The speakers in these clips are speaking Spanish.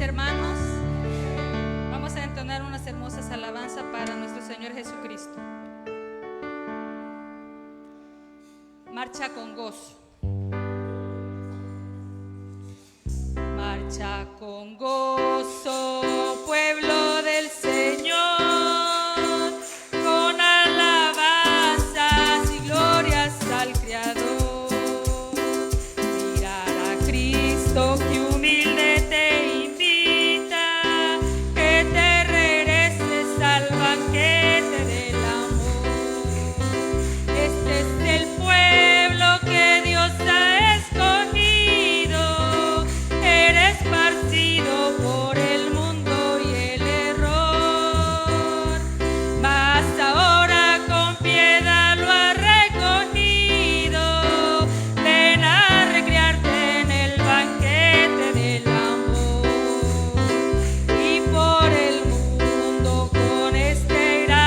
hermanos. Vamos a entonar unas hermosas alabanzas para nuestro Señor Jesucristo. Marcha con gozo. Marcha con gozo, pueblo del Señor, con alabanzas y glorias al Creador. Mirar a Cristo que humilde te invita, que te regreses al banquete del amor. Este es el pueblo que Dios ha escogido, eres esparcido por el mundo y el error, mas ahora con piedad lo has recogido. Ven a recrearte en el banquete del amor, y por el mundo con este gran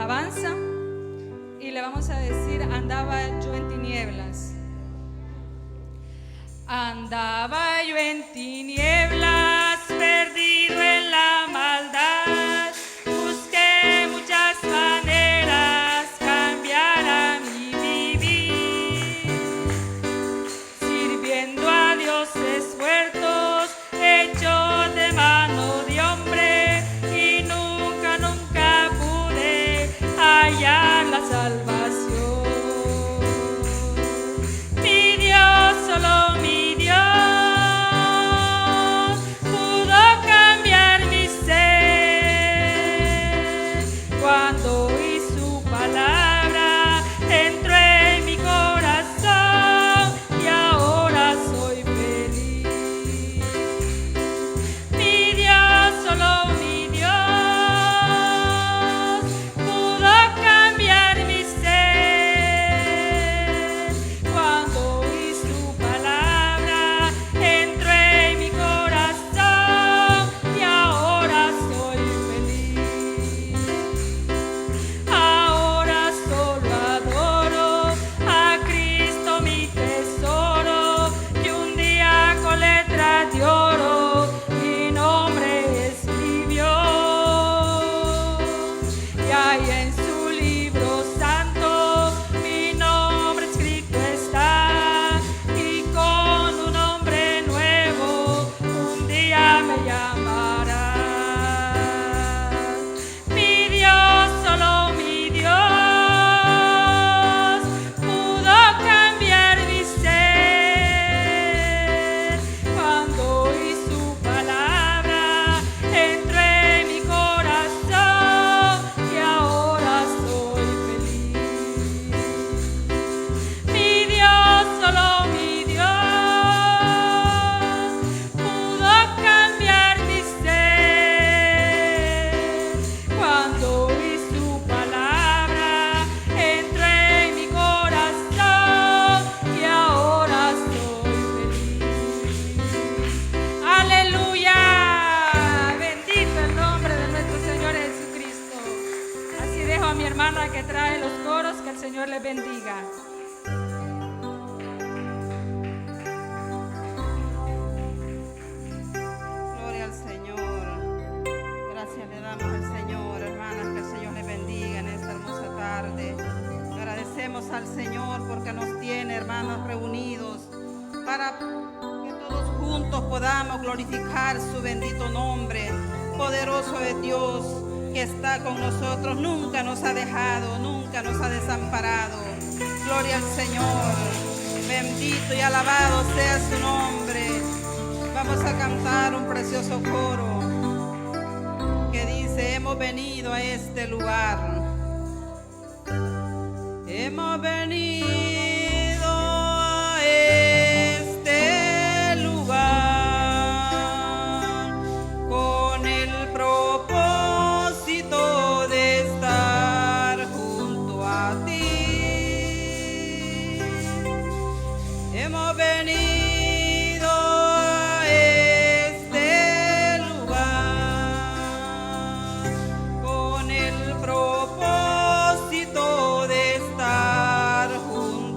alabanza y le vamos a decir: andaba yo en tinieblas. Andaba yo en tinieblas, perdido en la maldad. Busqué muchas maneras cambiar a mi vivir, sirviendo a dioses muertos, hechos de mano de hombre, y nunca pude hallar la salvación. Mi Dios, solo mi Dios, pudo cambiar mi ser cuando y su palabra entró en mi corazón, y ahora soy feliz. Mi Dios, solo mi Dios, pudo cambiar mi ser cuando y su palabra entró en mi corazón, y ahora soy feliz. Ahora solo adoro a Cristo mi tesoro, que un día con letras de oro mi nombre escribió, y ahí en su libro santo mi nombre escrito está, y con un nombre nuevo un día me llamará. Mi Dios, solo mi Dios, pudo cambiar mi ser cuando y su palabra entró en mi corazón, y ahora soy feliz. Mi Dios, solo mi Dios, pudo cambiar mi ser cuando y su palabra entró en mi corazón, y ahora soy feliz. Aleluya, bendito el nombre de nuestro Señor Jesucristo. Así dejo a mi hermana que trae los coros, que el Señor les bendiga. Gloria al Señor. Gracias le damos al Señor, hermanas, que el Señor les bendiga en esta hermosa tarde. Agradecemos al Señor porque nos tiene, hermanos, reunidos para que todos juntos podamos glorificar su bendito nombre. Poderoso es Dios que está con nosotros, nunca nos ha dejado, nunca nos ha desamparado. Gloria al Señor. Bendito y alabado sea su nombre. Vamos a cantar un precioso coro que dice: hemos venido a este lugar. Hemos venido a este lugar con el propósito de estar junto a ti. Hemos venido a este lugar con el propósito de estar junto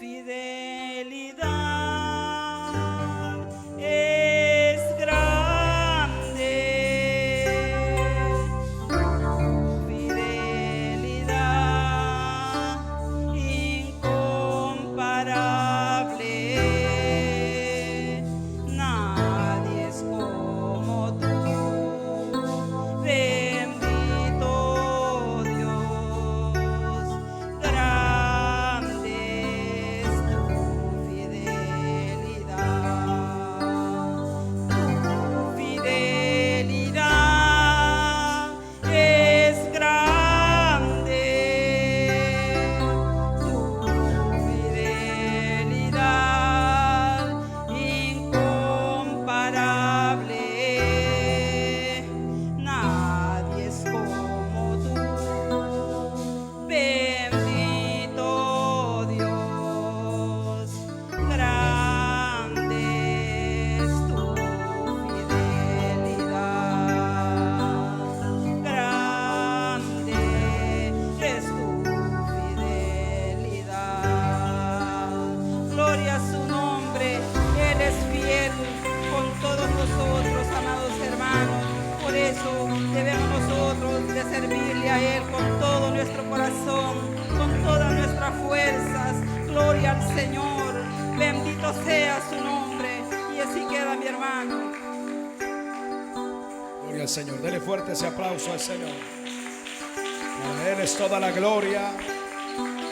fidelidad es grande, tu fidelidad incomparable. Nadie es como tú, bendito Dios, grande es tu fidelidad. Tu fidelidad es grande, tu fidelidad incomparable. Nadie es como tú, bendito Dios, grande es tu fidelidad, grande es tu fidelidad. Gloria a su nombre, Él es fiel con todos nosotros, amados hermanos. Por eso debemos nosotros de servirle a Él con todo nuestro corazón, con todas nuestras fuerzas. Gloria al Señor, bendito sea su nombre. Y así queda mi hermano. Gloria al Señor. Dele fuerte ese aplauso al Señor. A Él es toda la gloria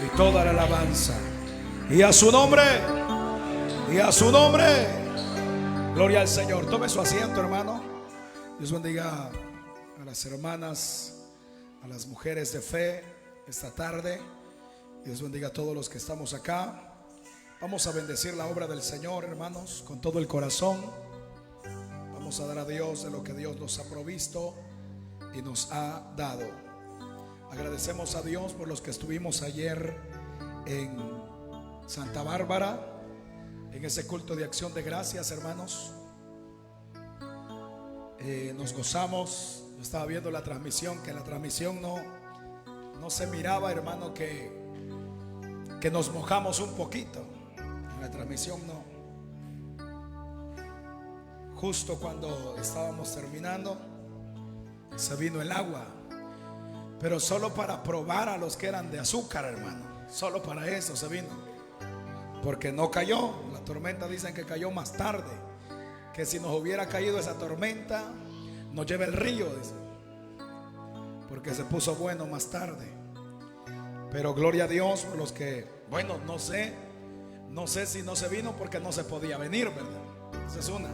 y toda la alabanza. Y a su nombre. Y a su nombre. Gloria al Señor. Tome su asiento, hermano. Dios bendiga a las hermanas, a las mujeres de fe esta tarde. Dios bendiga a todos los que estamos acá. Vamos a bendecir la obra del Señor, hermanos, con todo el corazón. Vamos a dar a Dios de lo que Dios nos ha provisto y nos ha dado. Agradecemos a Dios por los que estuvimos ayer en Santa Bárbara, en ese culto de acción de gracias, hermanos. Nos gozamos. Yo estaba viendo la transmisión, que en la transmisión no se miraba, hermano, que nos mojamos un poquito. En la transmisión no. Justo cuando estábamos terminando, se vino el agua, pero solo para probar a los que eran de azúcar, hermano. Solo para eso se vino, porque no cayó. La tormenta dicen que cayó más tarde, que si nos hubiera caído esa tormenta nos lleva el río, dice, porque se puso bueno más tarde. Pero gloria a Dios por los que, bueno, no sé si no se vino porque no se podía venir, ¿verdad? Esa es una.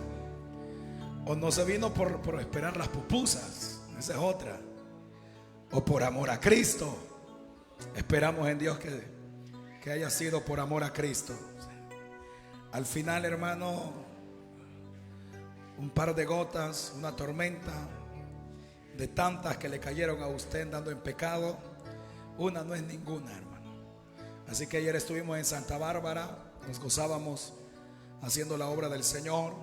O no se vino por esperar las pupusas, esa es otra. O por amor a Cristo. Esperamos en Dios que haya sido por amor a Cristo. Al final, hermano, un par de gotas, una tormenta de tantas que le cayeron a usted andando en pecado, una no es ninguna, hermano. Así que ayer estuvimos en Santa Bárbara, nos gozábamos haciendo la obra del Señor,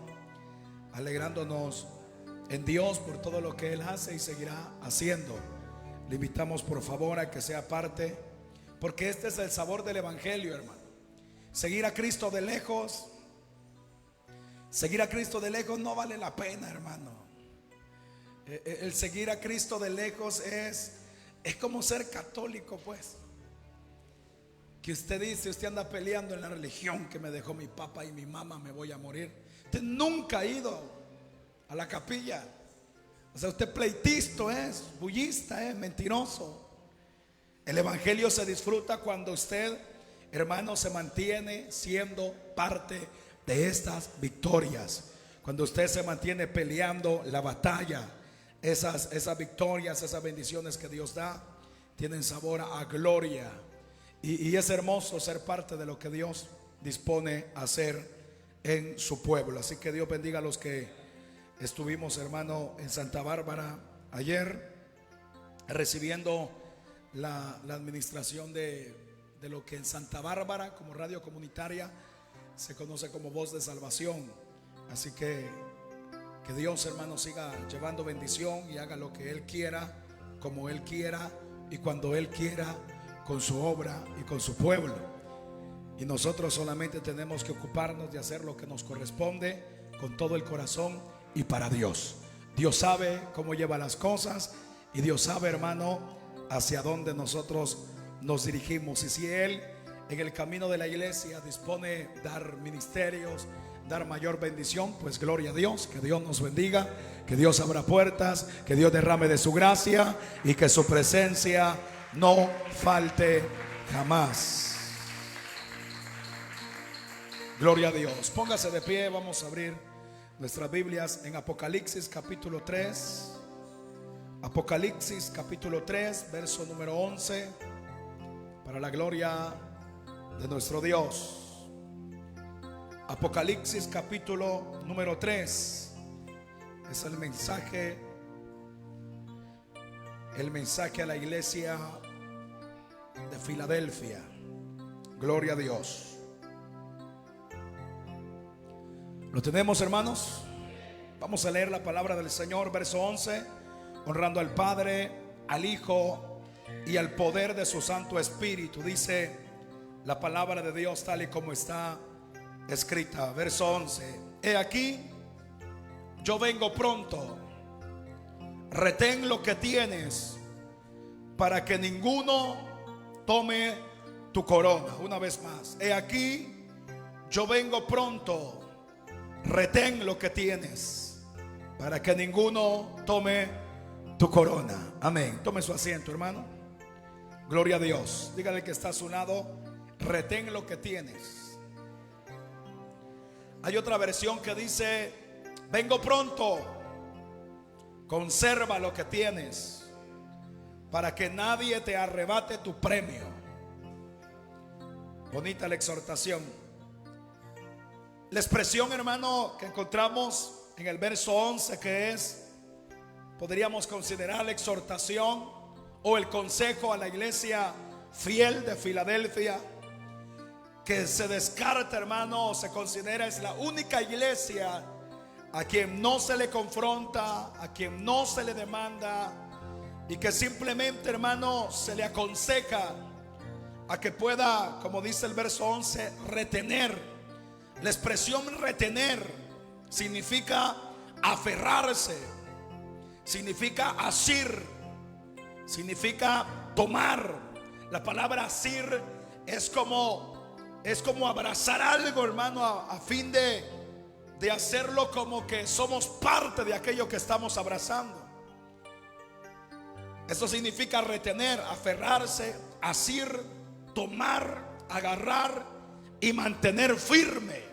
alegrándonos en Dios por todo lo que Él hace y seguirá haciendo. Le invitamos por favor a que sea parte, porque este es el sabor del Evangelio, hermano. Seguir a Cristo de lejos, seguir a Cristo de lejos no vale la pena, hermano. El seguir a Cristo de lejos es como ser católico, pues. Que usted dice, usted anda peleando en la religión que me dejó mi papá y mi mamá, me voy a morir. Usted nunca ha ido a la capilla. O sea, usted pleitisto es, bullista es, mentiroso. El Evangelio se disfruta cuando usted, hermano, se mantiene siendo parte de estas victorias. Cuando usted se mantiene peleando la batalla, esas victorias, esas bendiciones que Dios da, tienen sabor a gloria. Y es hermoso ser parte de lo que Dios dispone a hacer en su pueblo. Así que Dios bendiga a los que estuvimos, hermano, en Santa Bárbara ayer, recibiendo la administración de lo que en Santa Bárbara, como radio comunitaria, se conoce como Voz de Salvación. Así que Dios, hermano, siga llevando bendición y haga lo que Él quiera, como Él quiera y cuando Él quiera, con su obra y con su pueblo. y nosotros solamente tenemos que ocuparnos de hacer lo que nos corresponde con todo el corazón y para Dios. Dios sabe cómo lleva las cosas y Dios sabe, hermano, hacia dónde nosotros nos dirigimos. Y si Él en el camino de la iglesia dispone dar ministerios, dar mayor bendición, pues gloria a Dios. Que Dios nos bendiga, que Dios abra puertas, que Dios derrame de su gracia y que su presencia no falte jamás. Gloria a Dios. Póngase de pie, vamos a abrir nuestras Biblias en Apocalipsis capítulo 3. Apocalipsis capítulo 3, verso número 11. Para la gloria de nuestro Dios. Apocalipsis capítulo número 3. Es el mensaje a la iglesia de Filadelfia. Gloria a Dios. ¿Lo tenemos, hermanos? Vamos a leer la palabra del Señor, verso 11. Honrando al Padre, al Hijo y al poder de su Santo Espíritu. Dice la palabra de Dios tal y como está escrita. Verso 11. He aquí, yo vengo pronto. Retén lo que tienes, para que ninguno tome tu corona. Una vez más. He aquí, yo vengo pronto. Retén lo que tienes, para que ninguno tome tu corona. Amén. Tome su asiento, hermano. Gloria a Dios. Dígale que está a su lado: retén lo que tienes. Hay otra versión que dice: vengo pronto. Conserva lo que tienes, para que nadie te arrebate tu premio. Bonita la exhortación. La expresión, hermano, que encontramos en el verso 11, que es, podríamos considerar la exhortación o el consejo a la iglesia fiel de Filadelfia, que se descarta, hermano, o se considera es la única iglesia a quien no se le confronta, a quien no se le demanda, y que simplemente, hermano, se le aconseja a que pueda, como dice el verso 11, retener. La expresión retener significa aferrarse, significa asir, significa tomar. La palabra asir es como abrazar algo, hermano, a fin de hacerlo como que somos parte de aquello que estamos abrazando. Eso significa retener, aferrarse, asir, tomar, agarrar y mantener firme.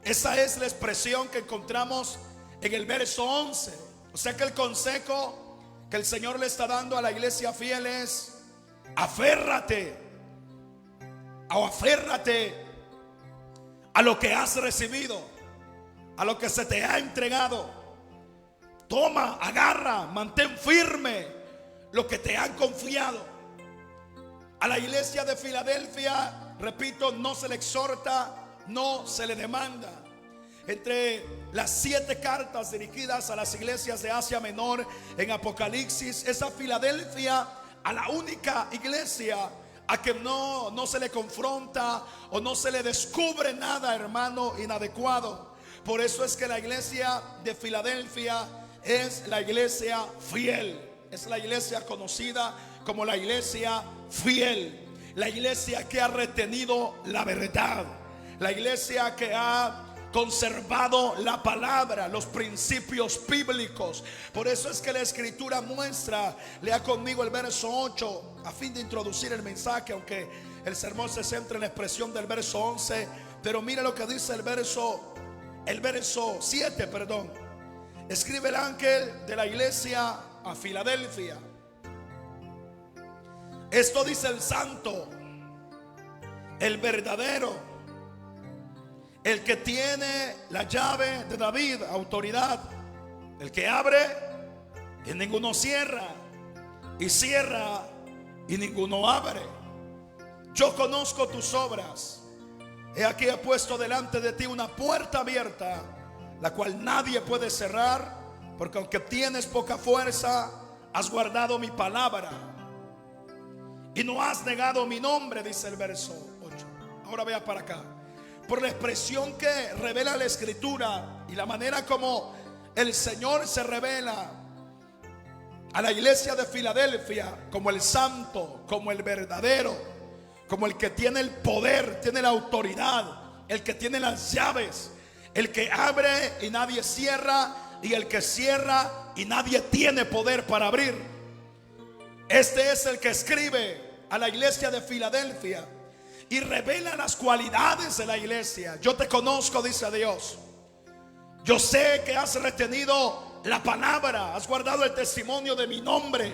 Esa es la expresión que encontramos en el verso 11. O sea que el consejo que el Señor le está dando a la iglesia fiel es: aférrate a lo que has recibido, a lo que se te ha entregado. Toma, agarra, mantén firme lo que te han confiado. A la iglesia de Filadelfia, repito, no se le exhorta, no se le demanda. Entre las 7 cartas dirigidas a las iglesias de Asia Menor en Apocalipsis, esa Filadelfia, a la única iglesia a que no se le confronta o no se le descubre nada, hermano, inadecuado. Por eso es que la iglesia de Filadelfia es la iglesia fiel. Es la iglesia conocida como la iglesia fiel. La iglesia que ha retenido la verdad. La iglesia que ha conservado la palabra, los principios bíblicos. Por eso es que la escritura muestra, lea conmigo el verso 8 a fin de introducir el mensaje, aunque el sermón se centra en la expresión del verso 11. Pero mira lo que dice el verso 7, perdón. Escribe el ángel de la iglesia a Filadelfia: esto dice el santo, el verdadero, el que tiene la llave de David, autoridad, el que abre y ninguno cierra, y cierra y ninguno abre. Yo conozco tus obras. He aquí he puesto delante de ti una puerta abierta, la cual nadie puede cerrar, porque aunque tienes poca fuerza, has guardado mi palabra y no has negado mi nombre, dice el verso 8. Ahora vea para acá. Por la expresión que revela la Escritura y la manera como el Señor se revela a la iglesia de Filadelfia como el santo, como el verdadero, como el que tiene el poder, tiene la autoridad, el que tiene las llaves, el que abre y nadie cierra, y el que cierra y nadie tiene poder para abrir. Este es el que escribe a la iglesia de Filadelfia y revela las cualidades de la iglesia. Yo te conozco, dice Dios. Yo sé que has retenido la palabra, has guardado el testimonio de mi nombre.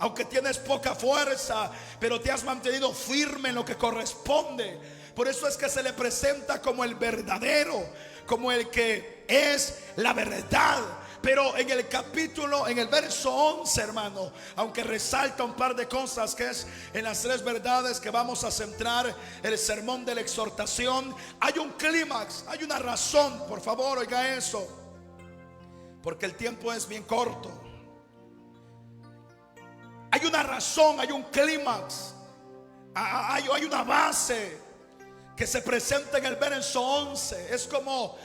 Aunque tienes poca fuerza, pero te has mantenido firme en lo que corresponde. Por eso es que se le presenta como el verdadero, como el que es la verdad. Pero en el capítulo, en el verso 11, hermano, aunque resalta un par de cosas, que es en las tres verdades que vamos a centrar el sermón de la exhortación, hay un clímax, hay una razón. Por favor, oiga eso, porque el tiempo es bien corto. Hay una razón, hay un clímax, hay una base que se presenta en el verso 11. Es como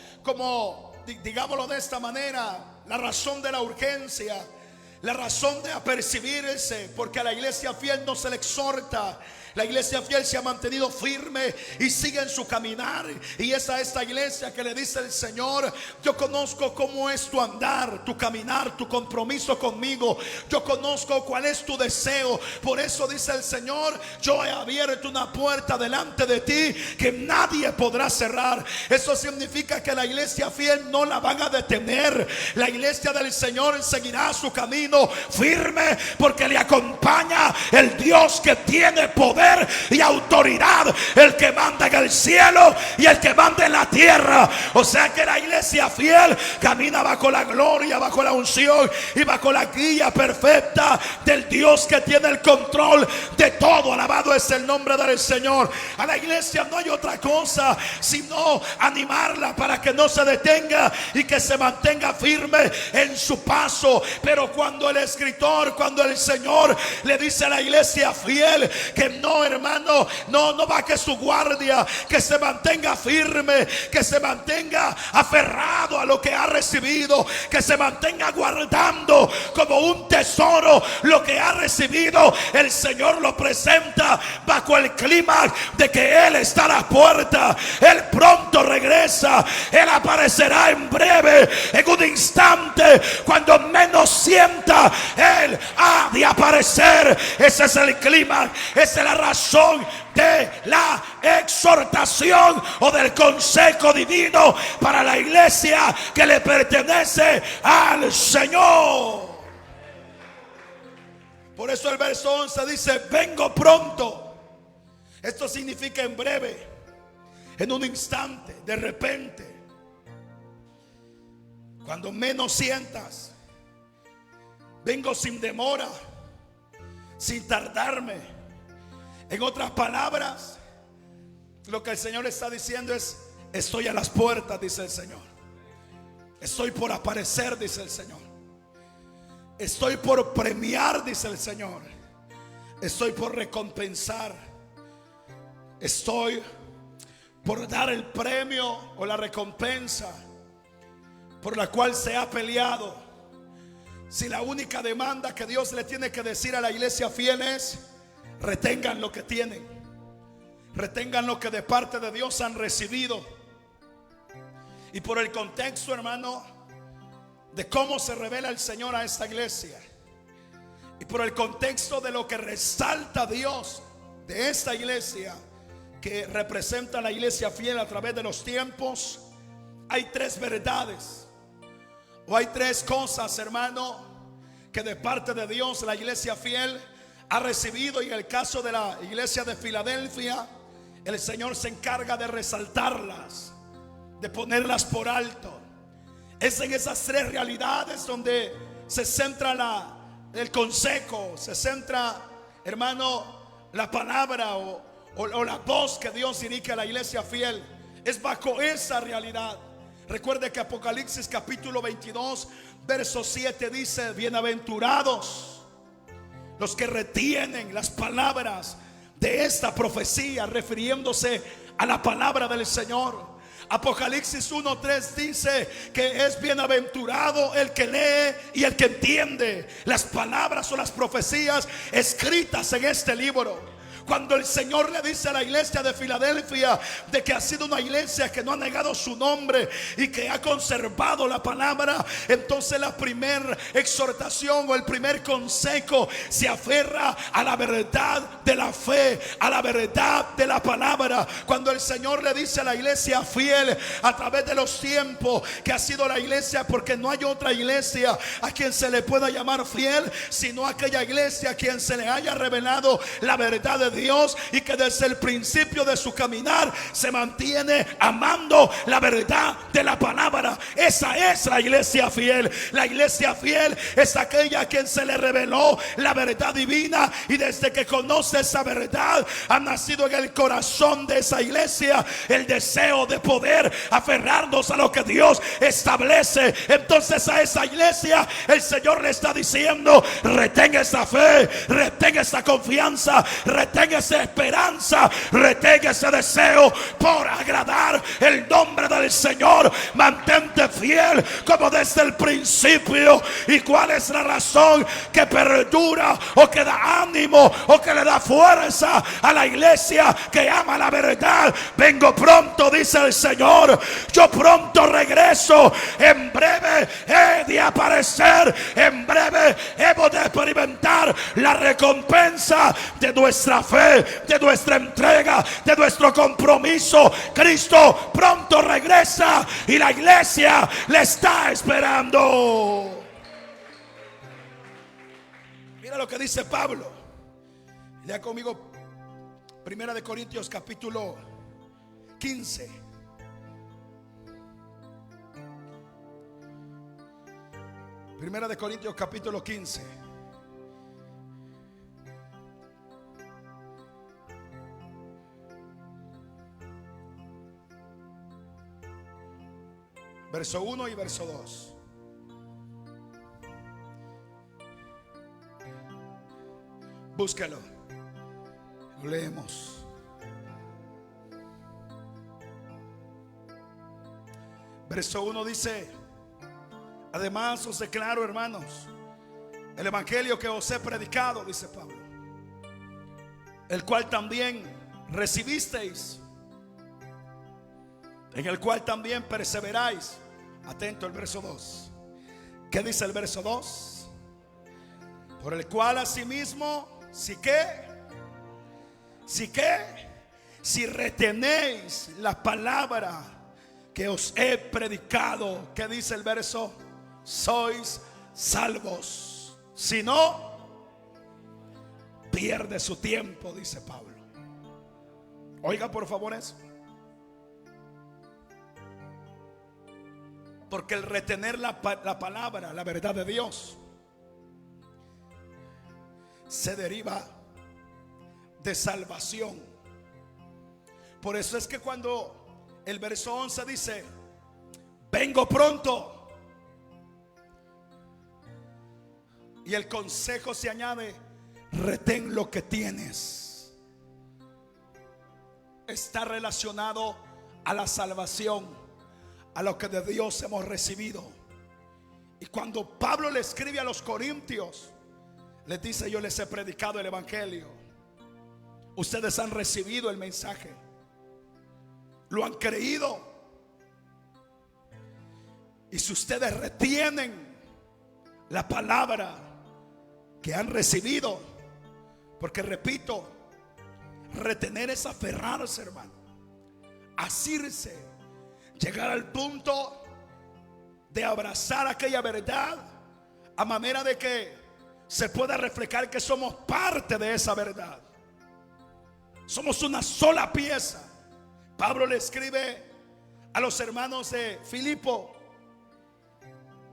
digámoslo de esta manera, la razón de la urgencia, la razón de apercibirse, porque a la iglesia fiel no se le exhorta. La iglesia fiel se ha mantenido firme y sigue en su caminar. Y es a esta iglesia que le dice el Señor: yo conozco cómo es tu andar, tu caminar, tu compromiso conmigo. Yo conozco cuál es tu deseo. Por eso dice el Señor: yo he abierto una puerta delante de ti que nadie podrá cerrar. Eso significa que la iglesia fiel no la van a detener. La iglesia del Señor seguirá su camino firme, porque le acompaña el Dios que tiene poder y autoridad, el que manda en el cielo y el que manda en la tierra. O sea que la iglesia fiel camina bajo la gloria, bajo la unción y bajo la guía perfecta del Dios que tiene el control de todo. Alabado es el nombre del Señor. A la iglesia no hay otra cosa sino animarla para que no se detenga y que se mantenga firme en su paso. Pero cuando el escritor, cuando el Señor le dice a la iglesia fiel que no, hermano, no baje su guardia, que se mantenga firme, que se mantenga aferrado a lo que ha recibido, que se mantenga guardando como un tesoro lo que ha recibido. El Señor lo presenta bajo el clima de que Él está a la puerta. Él pronto regresa. Él aparecerá en breve, en un instante, cuando menos sienta, Él ha de aparecer. Ese es el clima, esa es la razón de la exhortación o del consejo divino para la iglesia que le pertenece al Señor. Por eso el verso 11 dice: vengo pronto. Esto significa en breve, en un instante, de repente, cuando menos sientas. Vengo sin demora, sin tardarme. En otras palabras, lo que el Señor está diciendo es: estoy a las puertas, dice el Señor. Estoy por aparecer, dice el Señor. Estoy por premiar, dice el Señor. Estoy por recompensar. Estoy por dar el premio o la recompensa por la cual se ha peleado. Si la única demanda que Dios le tiene que decir a la iglesia fiel es: retengan lo que tienen, retengan lo que de parte de Dios han recibido. Y por el contexto, hermano, de cómo se revela el Señor a esta iglesia, y por el contexto de lo que resalta Dios de esta iglesia que representa a la iglesia fiel a través de los tiempos, hay tres verdades, o hay tres cosas, hermano, que de parte de Dios la iglesia fiel ha recibido. Y en el caso de la iglesia de Filadelfia, el Señor se encarga de resaltarlas, de ponerlas por alto. Es en esas tres realidades donde se centra el consejo, se centra, hermano, la palabra o la voz que Dios dirige a la iglesia fiel. Es bajo esa realidad. Recuerde que Apocalipsis capítulo 22 verso 7 dice: bienaventurados los que retienen las palabras de esta profecía, refiriéndose a la palabra del Señor. Apocalipsis 1:3 dice que es bienaventurado el que lee y el que entiende las palabras o las profecías escritas en este libro. Cuando el Señor le dice a la iglesia de Filadelfia de que ha sido una iglesia que no ha negado su nombre y que ha conservado la palabra, entonces la primera exhortación o el primer consejo se aferra a la verdad de la fe, a la verdad de la palabra. Cuando el Señor le dice a la iglesia fiel a través de los tiempos que ha sido la iglesia, porque no hay otra iglesia a quien se le pueda llamar fiel sino aquella iglesia a quien se le haya revelado la verdad de Dios y que desde el principio de su caminar se mantiene amando la verdad de la palabra. Esa es la iglesia fiel. La iglesia fiel es aquella a quien se le reveló la verdad divina, y desde que conoce esa verdad ha nacido en el corazón de esa iglesia el deseo de poder aferrarnos a lo que Dios establece. Entonces a esa iglesia el Señor le está diciendo: retén esa fe, retén esa confianza, retén esa esperanza, retén ese deseo por agradar el nombre del Señor. Mantente fiel como desde el principio. ¿Y cuál es la razón que perdura o que da ánimo o que le da fuerza a la iglesia que ama la verdad? Vengo pronto, dice el Señor. Yo pronto regreso. En breve he de aparecer. En breve hemos de experimentar la recompensa de nuestra fe, de nuestra entrega, de nuestro compromiso. Cristo pronto regresa y la iglesia le está esperando. Mira lo que dice Pablo. Lea conmigo 1 de Corintios capítulo 15. Primera de Corintios capítulo 15. Verso 1 y verso 2. Búscalo. Lo leemos. Verso 1 dice: además os declaro, hermanos, el evangelio que os he predicado, dice Pablo, el cual también recibisteis, en el cual también perseveráis. Atento al verso 2. ¿Qué dice el verso 2? Por el cual asimismo, si retenéis la palabra que os he predicado, ¿qué dice el verso? Sois salvos. Si no, pierde su tiempo, dice Pablo. Oiga por favor eso. Porque el retener la palabra, la verdad de Dios, se deriva de salvación. Por eso es que cuando el verso 11 dice: vengo pronto, y el consejo se añade: retén lo que tienes, está relacionado a la salvación, a lo que de Dios hemos recibido. Y cuando Pablo le escribe a los corintios, les dice: yo les he predicado el evangelio, ustedes han recibido el mensaje, lo han creído, y si ustedes retienen la palabra que han recibido, porque repito, retener es aferrarse, hermano, asirse, llegar al punto de abrazar aquella verdad a manera de que se pueda reflejar que somos parte de esa verdad. Somos una sola pieza. Pablo le escribe a los hermanos de Filipo,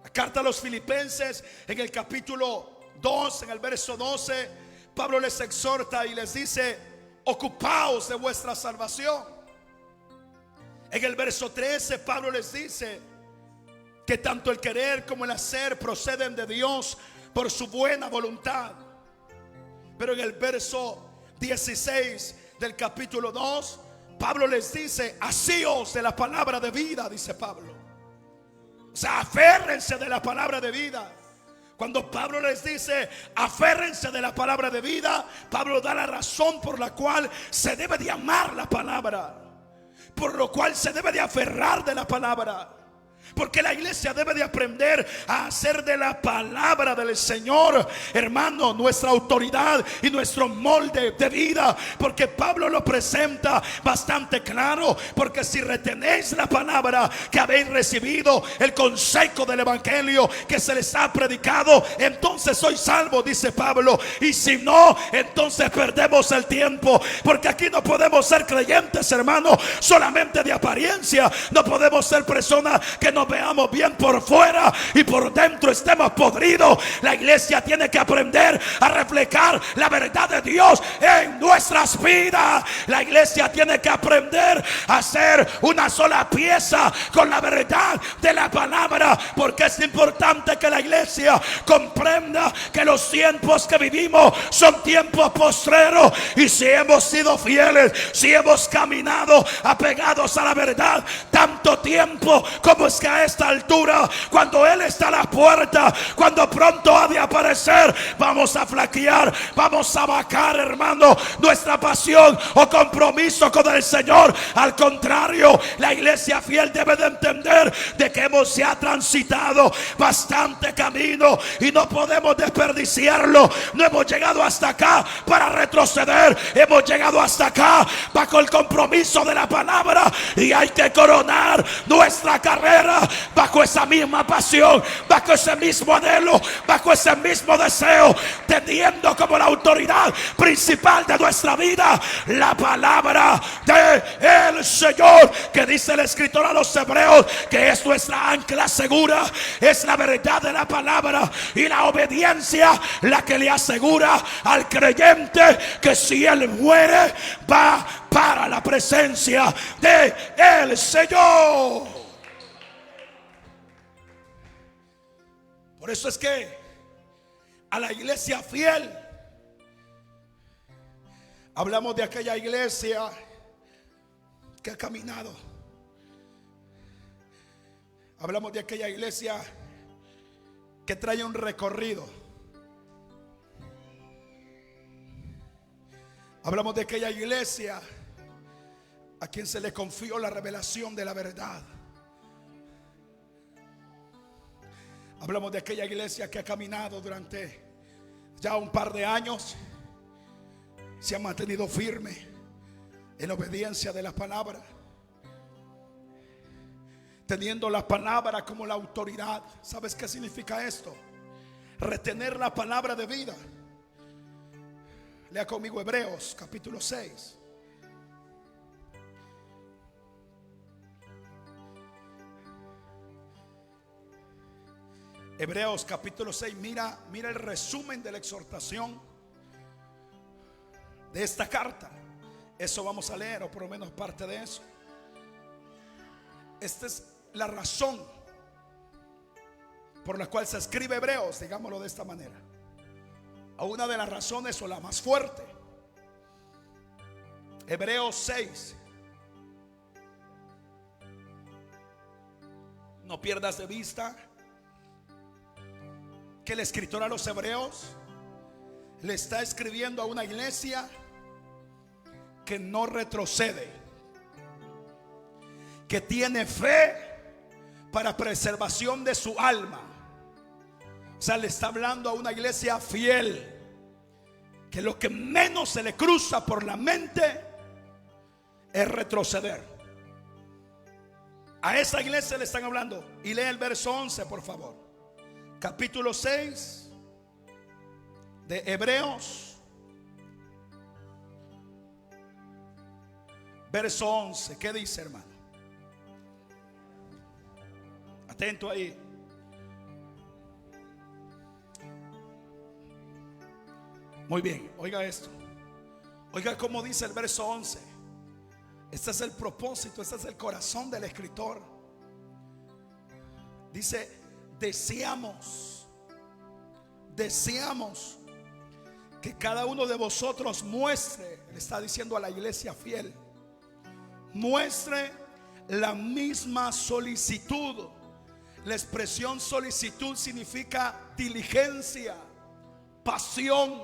la carta a los filipenses, en el capítulo 2, en el verso 12, Pablo les exhorta y les dice: ocupaos de vuestra salvación. En el verso 13 Pablo les dice que tanto el querer como el hacer proceden de Dios por su buena voluntad. Pero en el verso 16 del capítulo 2, Pablo les dice: asíos de la palabra de vida, dice Pablo. O sea, aférrense de la palabra de vida. Cuando Pablo les dice aférrense de la palabra de vida, Pablo da la razón por la cual se debe de amar la palabra, por lo cual se debe de aferrar de la palabra. Porque la iglesia debe de aprender a hacer de la palabra del Señor, hermano, nuestra autoridad y nuestro molde de vida. Porque Pablo lo presenta bastante claro. Porque si retenéis la palabra que habéis recibido, el consejo del evangelio que se les ha predicado, entonces sois salvos, dice Pablo. Y si no, entonces perdemos el tiempo. Porque aquí no podemos ser creyentes, hermano, solamente de apariencia. No podemos ser personas que nos veamos bien por fuera y por dentro estemos podridos. La iglesia tiene que aprender a reflejar la verdad de Dios en nuestras vidas. La iglesia tiene que aprender a ser una sola pieza con la verdad de la palabra. Porque es importante que la iglesia comprenda que los tiempos que vivimos son tiempos postreros. Y si hemos sido fieles, si hemos caminado apegados a la verdad tanto tiempo, como es que a esta altura, cuando Él está a la puerta, cuando pronto ha de aparecer, vamos a flaquear, vamos a bajar, hermano, nuestra pasión o compromiso con el Señor. Al contrario, la iglesia fiel debe de entender de que hemos ya transitado bastante camino y no podemos desperdiciarlo. No hemos llegado hasta acá para retroceder, hemos llegado hasta acá bajo el compromiso de la palabra, y hay que coronar nuestra carrera bajo esa misma pasión, bajo ese mismo anhelo, bajo ese mismo deseo, teniendo como la autoridad principal de nuestra vida la palabra del Señor, que dice el escritor a los Hebreos que es nuestra ancla segura. Es la verdad de la palabra y la obediencia la que le asegura al creyente que si él muere va para la presencia del Señor. Por eso es que a la iglesia fiel, hablamos de aquella iglesia que ha caminado. Hablamos de aquella iglesia que trae un recorrido. Hablamos de aquella iglesia a quien se le confió la revelación de la verdad. Hablamos de aquella iglesia que ha caminado durante ya un par de años, se ha mantenido firme en obediencia de la palabra, teniendo la palabra como la autoridad. ¿Sabes qué significa esto? Retener la palabra de vida. Lea conmigo Hebreos capítulo 6. Hebreos capítulo 6, mira el resumen de la exhortación de esta carta. Eso vamos a leer, o por lo menos parte de eso. Esta es la razón por la cual se escribe Hebreos, digámoslo de esta manera. A una de las razones, o la más fuerte. Hebreos 6. No pierdas de vista que el escritor a los Hebreos le está escribiendo a una iglesia que no retrocede, que tiene fe para preservación de su alma. O sea, le está hablando a una iglesia fiel, que lo que menos se le cruza por la mente es retroceder. A esa iglesia le están hablando. Y lee el verso 11, por favor. Capítulo 6 de Hebreos, verso 11. ¿Qué dice, hermano? Atento ahí. Muy bien, oiga esto. Oiga cómo dice el verso 11. Este es el propósito, este es el corazón del escritor. Dice: deseamos que cada uno de vosotros muestre, le está diciendo a la iglesia fiel, muestre la misma solicitud. La expresión solicitud significa diligencia, pasión,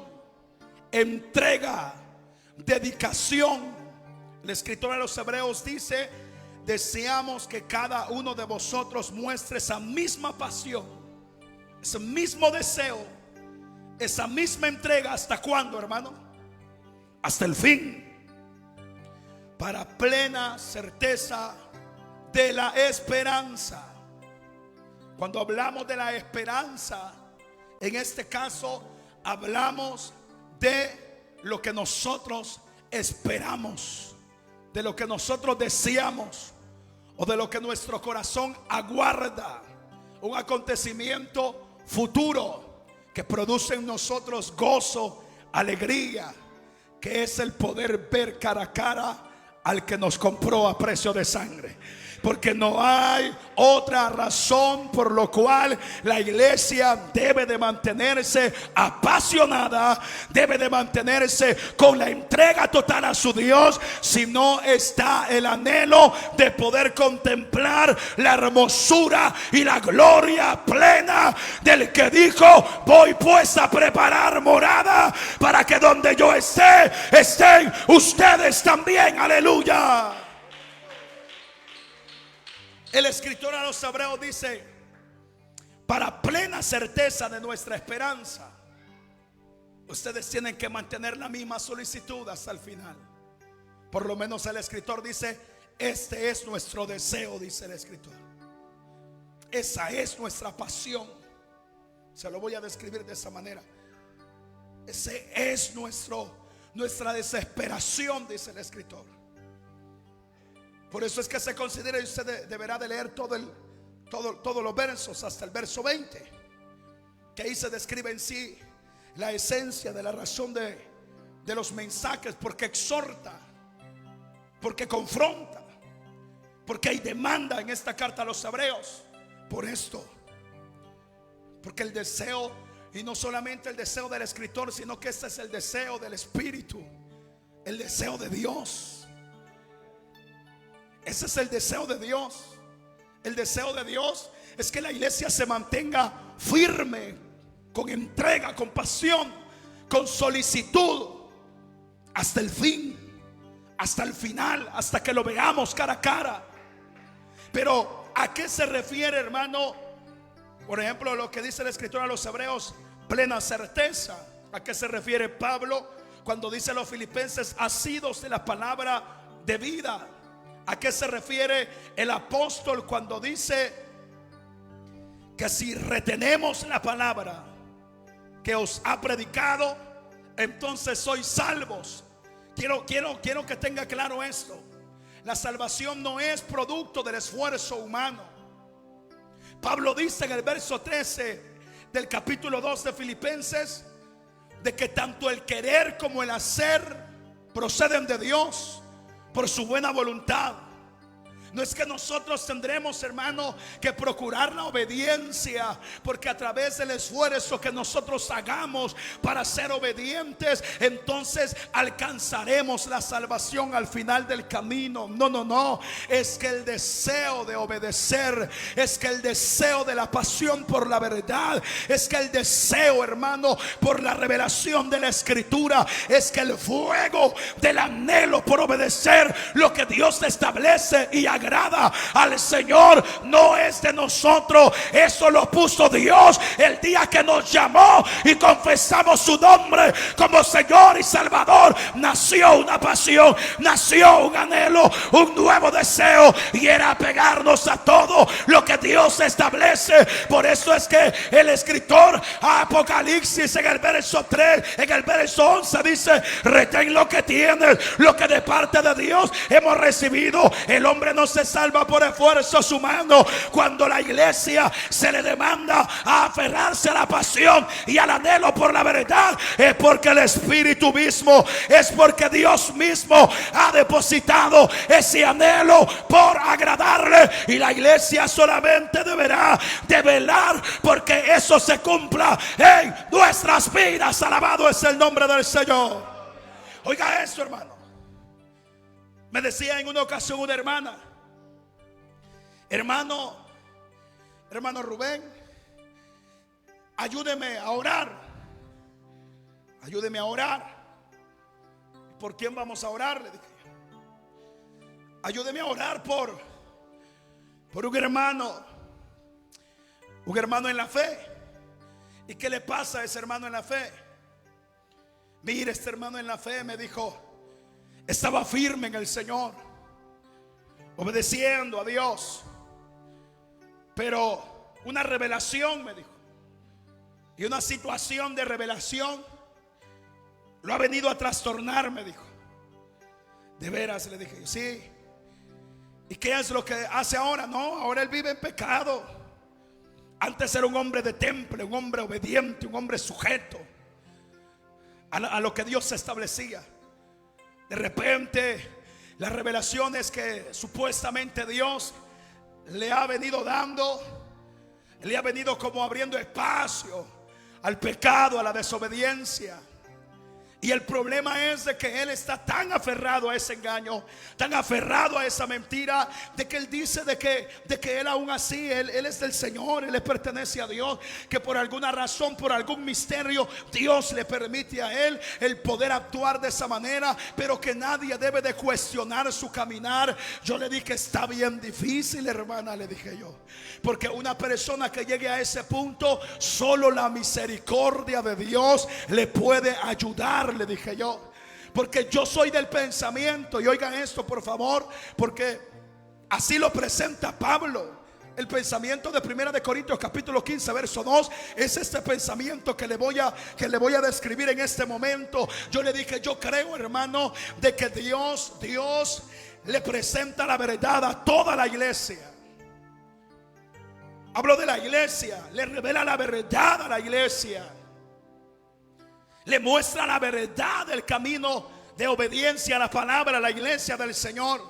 entrega, dedicación. El escritor de los Hebreos dice: deseamos que cada uno de vosotros muestre esa misma pasión, ese mismo deseo, esa misma entrega. ¿Hasta cuándo, hermano? Hasta el fin, para plena certeza de la esperanza. Cuando hablamos de la esperanza, en este caso hablamos de lo que nosotros esperamos, de lo que nosotros deseamos, o de lo que nuestro corazón aguarda, un acontecimiento futuro que produce en nosotros gozo, alegría, que es el poder ver cara a cara al que nos compró a precio de sangre. Porque no hay otra razón por lo cual la iglesia debe de mantenerse apasionada, debe de mantenerse con la entrega total a su Dios, si no está el anhelo de poder contemplar la hermosura y la gloria plena del que dijo: voy pues a preparar morada para que donde yo esté, estén ustedes también. Aleluya. El escritor a los Hebreos dice: para plena certeza de nuestra esperanza, ustedes tienen que mantener la misma solicitud hasta el final. Por lo menos el escritor dice: este es nuestro deseo, dice el escritor. Esa es nuestra pasión. Se lo voy a describir de esa manera. Ese es nuestra desesperación, dice el escritor. Por eso es que se considera, y usted deberá de leer todos los versos hasta el verso 20, que ahí se describe en sí la esencia de la razón de los mensajes, porque exhorta, porque confronta, porque hay demanda en esta carta a los Hebreos. Por esto, porque el deseo, y no solamente el deseo del escritor, sino que este es el deseo del Espíritu, el deseo de Dios. Ese es el deseo de Dios. El deseo de Dios es que la iglesia se mantenga firme, con entrega, con pasión, con solicitud, hasta el fin, hasta el final, hasta que lo veamos cara a cara. Pero ¿a qué se refiere, hermano? Por ejemplo, lo que dice el escritor a los Hebreos, plena certeza. ¿A qué se refiere Pablo cuando dice a los filipenses: asidos de la palabra de vida? ¿A qué se refiere el apóstol cuando dice que si retenemos la palabra que os ha predicado, entonces sois salvos? Quiero que tenga claro esto. La salvación no es producto del esfuerzo humano. Pablo dice en el verso 13 del capítulo 2 de Filipenses, de que tanto el querer como el hacer proceden de Dios, por su buena voluntad. No es que nosotros tendremos, hermano, que procurar la obediencia, porque a través del esfuerzo que nosotros hagamos para ser obedientes, entonces alcanzaremos la salvación al final del camino. No. Es que el deseo de obedecer, es que el deseo de la pasión por la verdad, es que el deseo, hermano, por la revelación de la Escritura, es que el fuego del anhelo por obedecer lo que Dios establece y agrada al Señor no es de nosotros. Eso lo puso Dios el día que nos llamó y confesamos su nombre como Señor y Salvador. Nació una pasión, nació un anhelo, un nuevo deseo, y era apegarnos a todo lo que Dios establece. Por eso es que el escritor a Apocalipsis en el verso 3, en el verso 11 dice: retén lo que tienes, lo que de parte de Dios hemos recibido. El hombre no se salva por esfuerzos humanos. Cuando la iglesia se le demanda a aferrarse a la pasión y al anhelo por la verdad, es porque el Espíritu mismo, es porque Dios mismo ha depositado ese anhelo por agradarle, y la iglesia solamente deberá de velar porque eso se cumpla en nuestras vidas. Alabado es el nombre del Señor. Oiga esto, hermano. Me decía en una ocasión una hermana: hermano Rubén, ayúdeme a orar. Ayúdeme a orar. ¿Por quién vamos a orar?, le dije. Ayúdeme a orar por un hermano en la fe. ¿Y qué le pasa a ese hermano en la fe? Mire, este hermano en la fe, me dijo, estaba firme en el Señor, obedeciendo a Dios, pero una revelación, me dijo, y una situación de revelación lo ha venido a trastornar, me dijo. ¿De veras?, le dije. Sí. ¿Y qué es lo que hace ahora? No, ahora él vive en pecado. Antes era un hombre de temple, un hombre obediente, un hombre sujeto a lo que Dios establecía. De repente, las revelaciones que supuestamente Dios le ha venido dando, le ha venido como abriendo espacio al pecado, a la desobediencia. Y el problema es de que él está tan aferrado a ese engaño, tan aferrado a esa mentira, de que él dice de que él aún así, él es del Señor, él le pertenece a Dios, que por alguna razón, por algún misterio, Dios le permite a él el poder actuar de esa manera, pero que nadie debe de cuestionar su caminar. Yo le dije, está bien difícil, hermana, le dije yo, porque una persona que llegue a ese punto, solo la misericordia de Dios le puede ayudar, le dije yo. Porque yo soy del pensamiento, y oigan esto por favor, porque así lo presenta Pablo. El pensamiento de 1 de Corintios capítulo 15 verso 2 es este pensamiento que le voy a describir en este momento. Yo le dije, yo creo, hermano, de que Dios le presenta la verdad a toda la iglesia. Hablo de la iglesia, le revela la verdad a la iglesia, le muestra la verdad del camino de obediencia a la palabra, a la iglesia del Señor.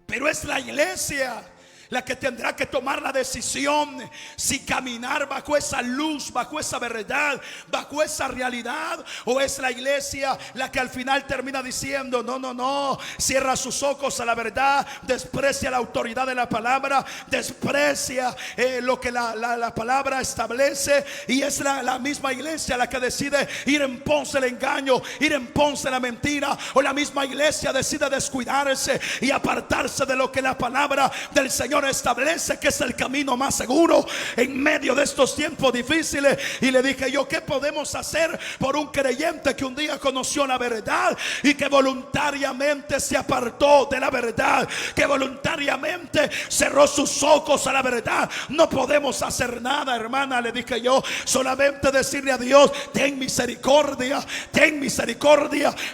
Pero es la iglesia la que tendrá que tomar la decisión si caminar bajo esa luz, bajo esa verdad, bajo esa realidad, o es la iglesia la que al final termina diciendo no, cierra sus ojos a la verdad, desprecia la autoridad de la palabra, desprecia lo que la palabra establece, y es la misma iglesia la que decide ir en pos del engaño, ir en pos de la mentira, o la misma iglesia decide descuidarse y apartarse de lo que la palabra del Señor establece que es el camino más seguro en medio de estos tiempos difíciles. Y le dije yo, ¿qué podemos hacer por un creyente que un día conoció la verdad y que voluntariamente se apartó de la verdad, que voluntariamente cerró sus ojos a la verdad? No podemos hacer nada, hermana, le dije yo, solamente decirle a Dios, ten misericordia,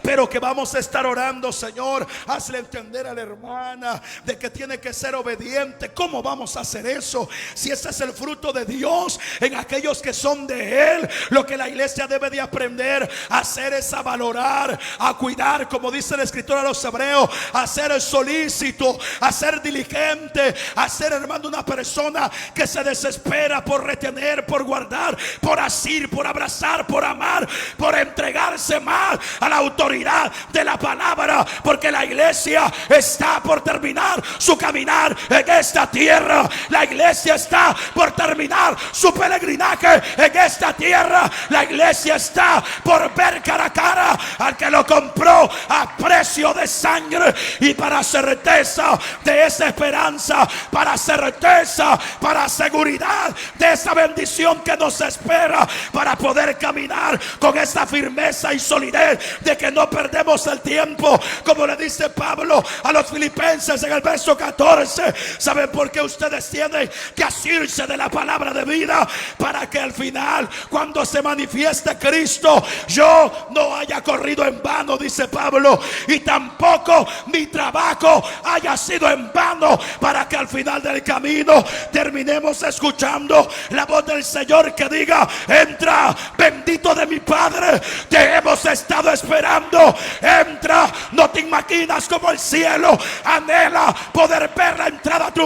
pero que vamos a estar orando, Señor, hazle entender a la hermana de que tiene que ser obediente. ¿Cómo vamos a hacer eso si ese es el fruto de Dios en aquellos que son de Él? Lo que la iglesia debe de aprender a hacer es a valorar, a cuidar, como dice el escritor a los hebreos, a ser solícito, a ser diligente, a ser, hermano, una persona que se desespera por retener, por guardar, por asir, por abrazar, por amar, por entregarse más a la autoridad de la palabra, porque la iglesia está por terminar su caminar en esta tierra. La iglesia está por terminar su peregrinaje en esta tierra. La iglesia está por ver cara a cara al que lo compró a precio de sangre, y para certeza de esa esperanza, para certeza, para seguridad de esa bendición que nos espera, para poder caminar con esta firmeza y solidez de que no perdemos el tiempo, como le dice Pablo a los filipenses en el verso 14. ¿Saben por qué ustedes tienen que asirse de la palabra de vida? Para que al final, cuando se manifieste Cristo, yo no haya corrido en vano, dice Pablo, y tampoco mi trabajo haya sido en vano, para que al final del camino terminemos escuchando la voz del Señor que diga: entra, bendito de mi Padre, te hemos estado esperando, entra. No te imaginas como el cielo anhela poder ver la entrada triunfante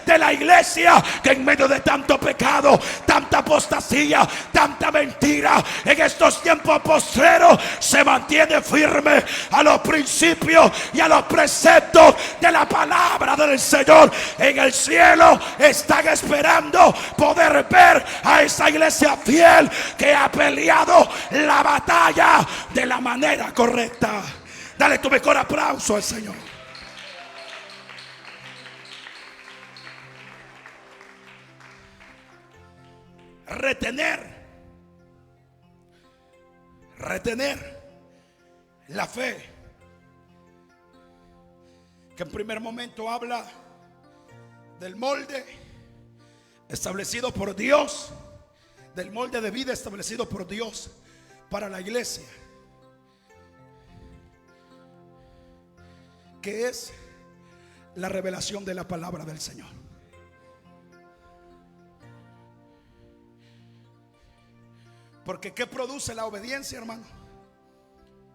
de la iglesia, que en medio de tanto pecado, tanta apostasía, tanta mentira, en estos tiempos postreros se mantiene firme a los principios y a los preceptos de la palabra del Señor. En el cielo están esperando poder ver a esa iglesia fiel que ha peleado la batalla de la manera correcta. Dale tu mejor aplauso al Señor. Retener la fe, que en primer momento habla del molde establecido por Dios, del molde de vida establecido por Dios para la iglesia, que es la revelación de la palabra del Señor. Porque ¿qué produce la obediencia, hermano?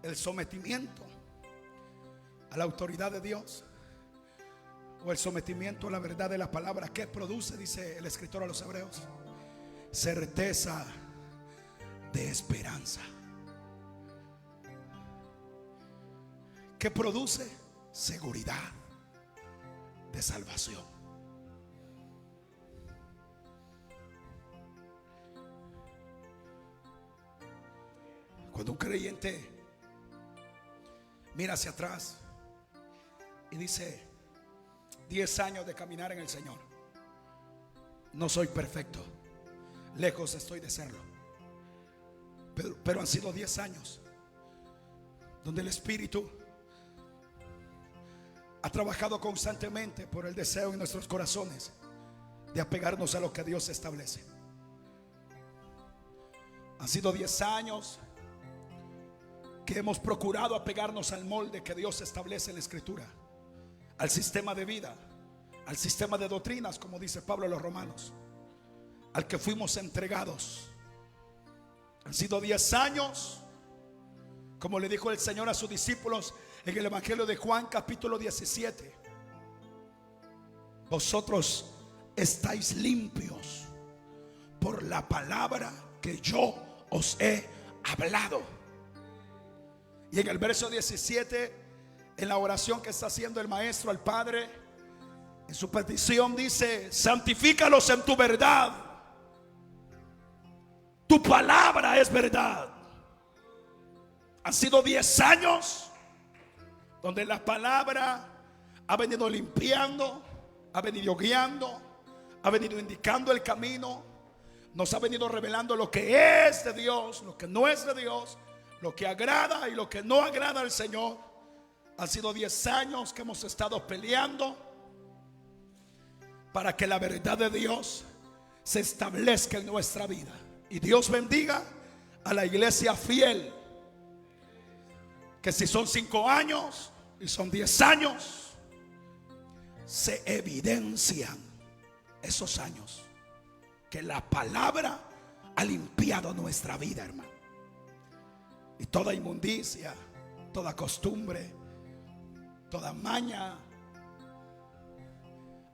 El sometimiento a la autoridad de Dios, o el sometimiento a la verdad de la palabra. ¿Qué produce? Dice el escritor a los Hebreos: certeza de esperanza. ¿Qué produce? Seguridad de salvación. Cuando un creyente mira hacia atrás y dice: 10 años de caminar en el Señor, no soy perfecto, lejos estoy de serlo, pero han sido 10 años donde el Espíritu ha trabajado constantemente por el deseo en nuestros corazones de apegarnos a lo que Dios establece. Han sido 10 años que hemos procurado apegarnos al molde que Dios establece en la Escritura, al sistema de vida, al sistema de doctrinas, como dice Pablo a los Romanos, al que fuimos entregados. Han sido 10 años, como le dijo el Señor a sus discípulos en el Evangelio de Juan capítulo 17: vosotros estáis limpios por la palabra que yo os he hablado. Y en el verso 17, en la oración que está haciendo el maestro al Padre, en su petición dice: santifícalos en tu verdad, tu palabra es verdad. Han sido 10 años donde la palabra ha venido limpiando, ha venido guiando, ha venido indicando el camino, nos ha venido revelando lo que es de Dios, lo que no es de Dios, lo que agrada y lo que no agrada al Señor. Han sido 10 años que hemos estado peleando para que la verdad de Dios se establezca en nuestra vida. Y Dios bendiga a la iglesia fiel, que si son 5 años y son 10 años, se evidencian esos años que la palabra ha limpiado nuestra vida, hermano. Y toda inmundicia, toda costumbre, toda maña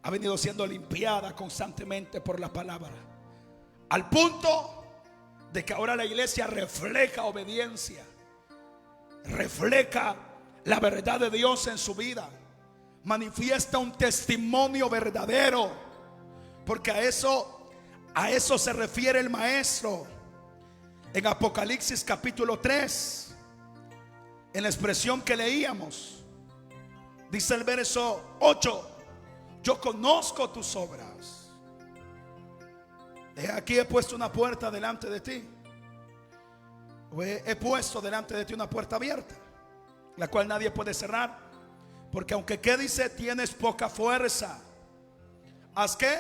ha venido siendo limpiada constantemente por la palabra, al punto de que ahora la iglesia refleja obediencia, refleja la verdad de Dios en su vida, manifiesta un testimonio verdadero, porque a eso se refiere el maestro en Apocalipsis capítulo 3, en la expresión que leíamos. Dice el verso 8: yo conozco tus obras. Aquí he puesto una puerta delante de ti. He puesto delante de ti una puerta abierta, la cual nadie puede cerrar. Porque aunque, ¿qué dice? Tienes poca fuerza. ¿Has qué?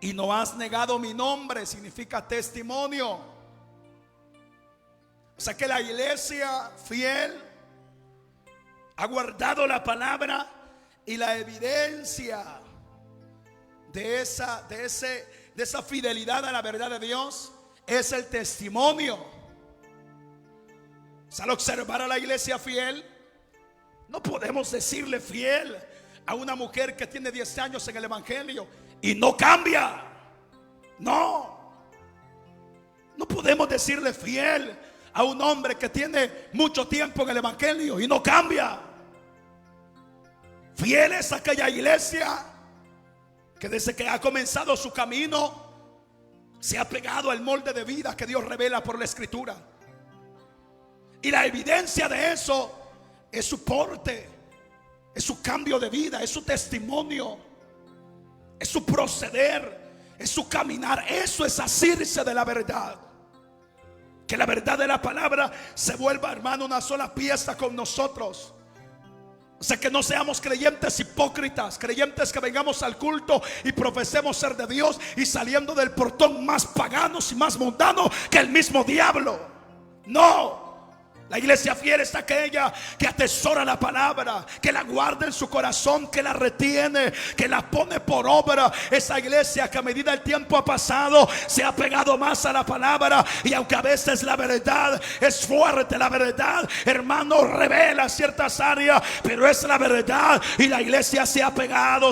Y no has negado mi nombre, significa testimonio. O sea que la iglesia fiel ha guardado la palabra, y la evidencia de esa fidelidad a la verdad de Dios es el testimonio. O sea, al observar a la iglesia fiel, no podemos decirle fiel a una mujer que tiene 10 años en el evangelio y no cambia. No podemos decirle fiel a un hombre que tiene mucho tiempo en el evangelio y no cambia. Fiel es aquella iglesia que desde que ha comenzado su camino se ha pegado al molde de vida que Dios revela por la escritura. Y la evidencia de eso es su porte, es su cambio de vida, es su testimonio, es su proceder, es su caminar. Eso es asirse de la verdad. Que la verdad de la palabra se vuelva, hermano, una sola pieza con nosotros. O sea, que no seamos creyentes hipócritas, creyentes que vengamos al culto y profesemos ser de Dios y saliendo del portón más paganos y más mundanos que el mismo diablo. No. La iglesia fiel es aquella que atesora la palabra, que la guarda en su corazón, que la retiene, que la pone por obra. Esa iglesia que a medida el tiempo ha pasado se ha pegado más a la palabra, y aunque a veces la verdad es fuerte, la verdad, hermano, revela ciertas áreas, pero es la verdad, y la iglesia se ha pegado.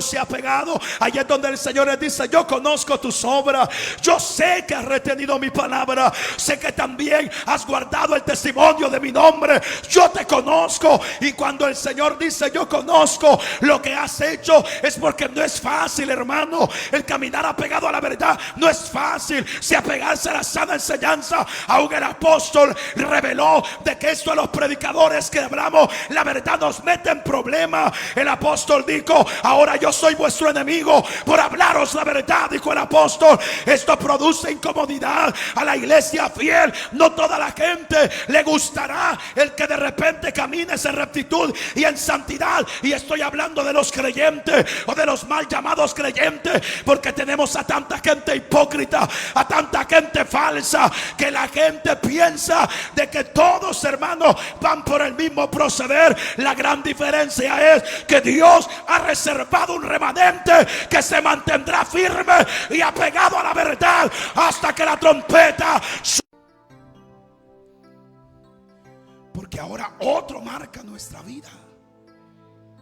Allí es donde el Señor les dice: yo conozco tus obras, yo sé que has retenido mi palabra, sé que también has guardado el testimonio de mi nombre, yo te conozco. Y cuando el Señor dice yo conozco lo que has hecho, es porque no es fácil, hermano, el caminar apegado a la verdad. No es fácil si apegarse a la sana enseñanza. Aún el apóstol reveló de que esto a los predicadores que hablamos la verdad nos mete en problemas. El apóstol dijo: ahora yo soy vuestro enemigo por hablaros la verdad, dijo el apóstol. Esto produce incomodidad a la iglesia fiel. No toda la gente le gustará el que de repente camine en rectitud y en santidad. Y estoy hablando de los creyentes o de los mal llamados creyentes, porque tenemos a tanta gente hipócrita, a tanta gente falsa, que la gente piensa de que todos, hermanos, van por el mismo proceder. La gran diferencia es que Dios ha reservado un remanente que se mantendrá firme y apegado a la verdad hasta que la trompeta. Porque ahora otro marca nuestra vida,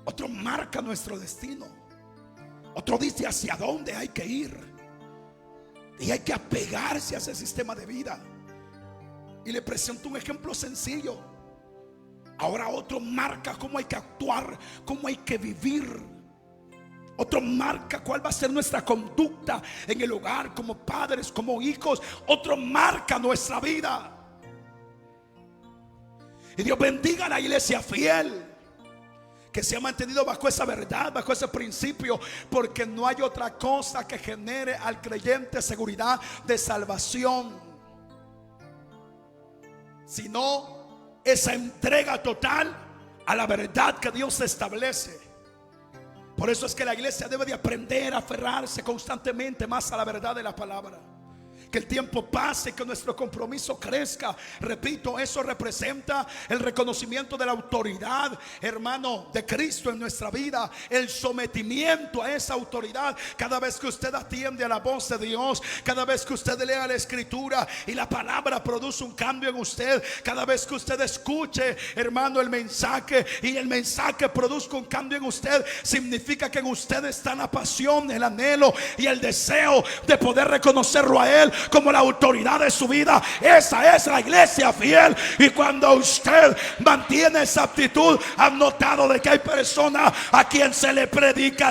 otro marca nuestro destino, otro dice hacia dónde hay que ir, y hay que apegarse a ese sistema de vida. Y le presento un ejemplo sencillo. Ahora otro marca cómo hay que actuar, cómo hay que vivir. Otro marca cuál va a ser nuestra conducta en el hogar, como padres, como hijos. Otro marca nuestra vida. Y Dios bendiga a la iglesia fiel que se ha mantenido bajo esa verdad, bajo ese principio, porque no hay otra cosa que genere al creyente seguridad de salvación, sino esa entrega total a la verdad que Dios establece. Por eso es que la iglesia debe de aprender a aferrarse constantemente más a la verdad de la palabra. Que el tiempo pase, que nuestro compromiso crezca. Repito, eso representa el reconocimiento de la autoridad, hermano, de Cristo en nuestra vida. El sometimiento a esa autoridad. Cada vez que usted atiende a la voz de Dios, cada vez que usted lea la escritura y la palabra produce un cambio en usted, cada vez que usted escuche, hermano, el mensaje y el mensaje produzca un cambio en usted, significa que en usted está la pasión, el anhelo y el deseo de poder reconocerlo a Él como la autoridad de su vida. Esa es la iglesia fiel. Y cuando usted mantiene esa actitud, han notado de que hay personas a quien se le predica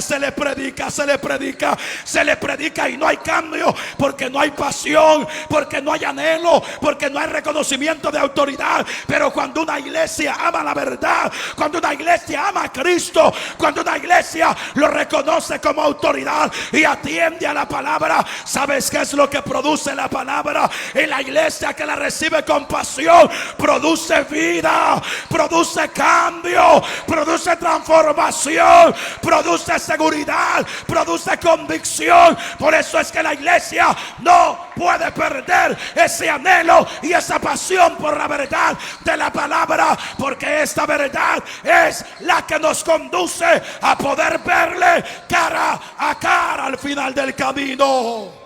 y no hay cambio, porque no hay pasión, porque no hay anhelo, porque no hay reconocimiento de autoridad. Pero cuando una iglesia ama la verdad, cuando una iglesia ama a Cristo, cuando una iglesia lo reconoce como autoridad y atiende a la palabra, ¿sabes qué es lo que produce? produce la palabra. Y la iglesia que la recibe con pasión produce vida, produce cambio, produce transformación, produce seguridad, produce convicción. Por eso es que la iglesia no puede perder ese anhelo y esa pasión por la verdad de la palabra, porque esta verdad es la que nos conduce a poder verle cara a cara al final del camino.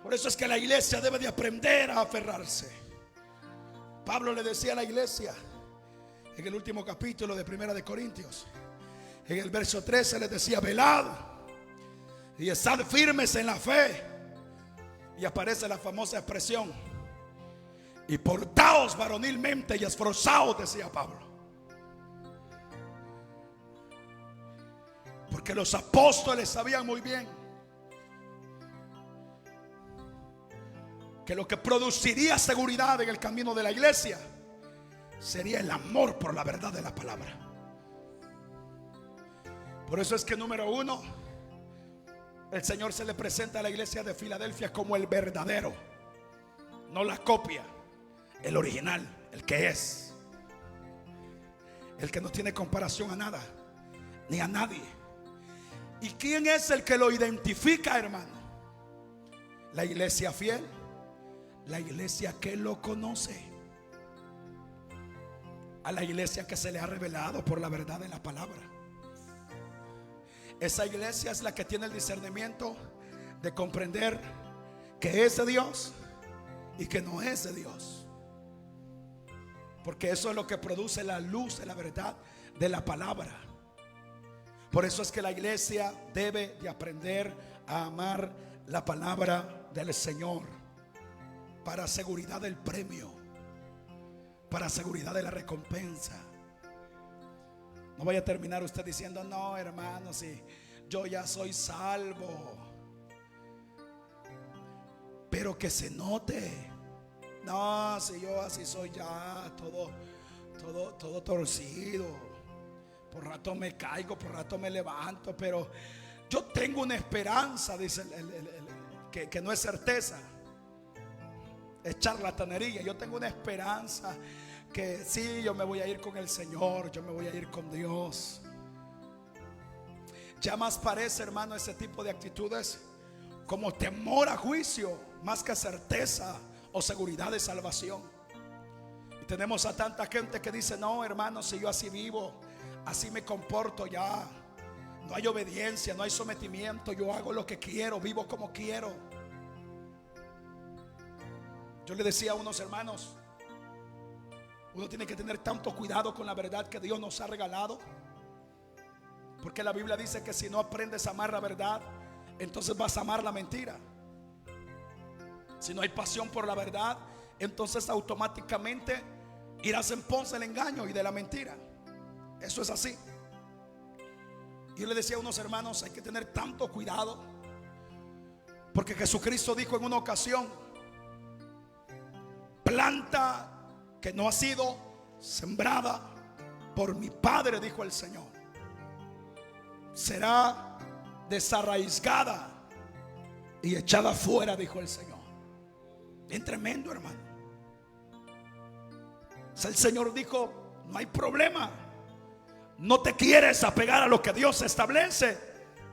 Por eso es que la iglesia debe de aprender a aferrarse. Pablo le decía a la iglesia en el último capítulo de Primera de Corintios, en el verso 13 les decía: velad y estad firmes en la fe. Y aparece la famosa expresión: y portaos varonilmente y esforzaos, decía Pablo. Porque los apóstoles sabían muy bien que lo que produciría seguridad en el camino de la iglesia sería el amor por la verdad de la palabra. Por eso es que, número uno, el Señor se le presenta a la iglesia de Filadelfia como el verdadero, no la copia, el original, el que es, el que no tiene comparación a nada ni a nadie. ¿Y quién es el que lo identifica, hermano? La iglesia fiel, la iglesia que lo conoce, a la iglesia que se le ha revelado por la verdad de la palabra. Esa iglesia es la que tiene el discernimiento de comprender que es de Dios y que no es de Dios, porque eso es lo que produce la luz de la verdad de la palabra. Por eso es que la iglesia debe de aprender a amar la palabra del Señor, para seguridad del premio, para seguridad de la recompensa. No vaya a terminar usted diciendo: no, hermano, si yo ya soy salvo, pero que se note. No, si yo así soy ya, todo torcido. Por rato me caigo, por rato me levanto, pero yo tengo una esperanza, dice que no es certeza, es charlatanería. Yo tengo una esperanza que sí, yo me voy a ir con el Señor, yo me voy a ir con Dios. Ya más parece, hermano, ese tipo de actitudes como temor a juicio, más que certeza o seguridad de salvación. Y tenemos a tanta gente que dice: no, hermano, si yo así vivo, así me comporto, ya no hay obediencia, no hay sometimiento, yo hago lo que quiero, vivo como quiero. Yo le decía a unos hermanos: uno tiene que tener tanto cuidado con la verdad que Dios nos ha regalado, porque la Biblia dice que si no aprendes a amar la verdad, entonces vas a amar la mentira. Si no hay pasión por la verdad, entonces automáticamente irás en pos del engaño y de la mentira. Eso es así. Yo le decía a unos hermanos: hay que tener tanto cuidado, porque Jesucristo dijo en una ocasión: planta que no ha sido sembrada por mi Padre, dijo el Señor, será desarraigada y echada fuera, dijo el Señor. Bien tremendo, hermano. O sea, el Señor dijo: no hay problema, no te quieres apegar a lo que Dios establece,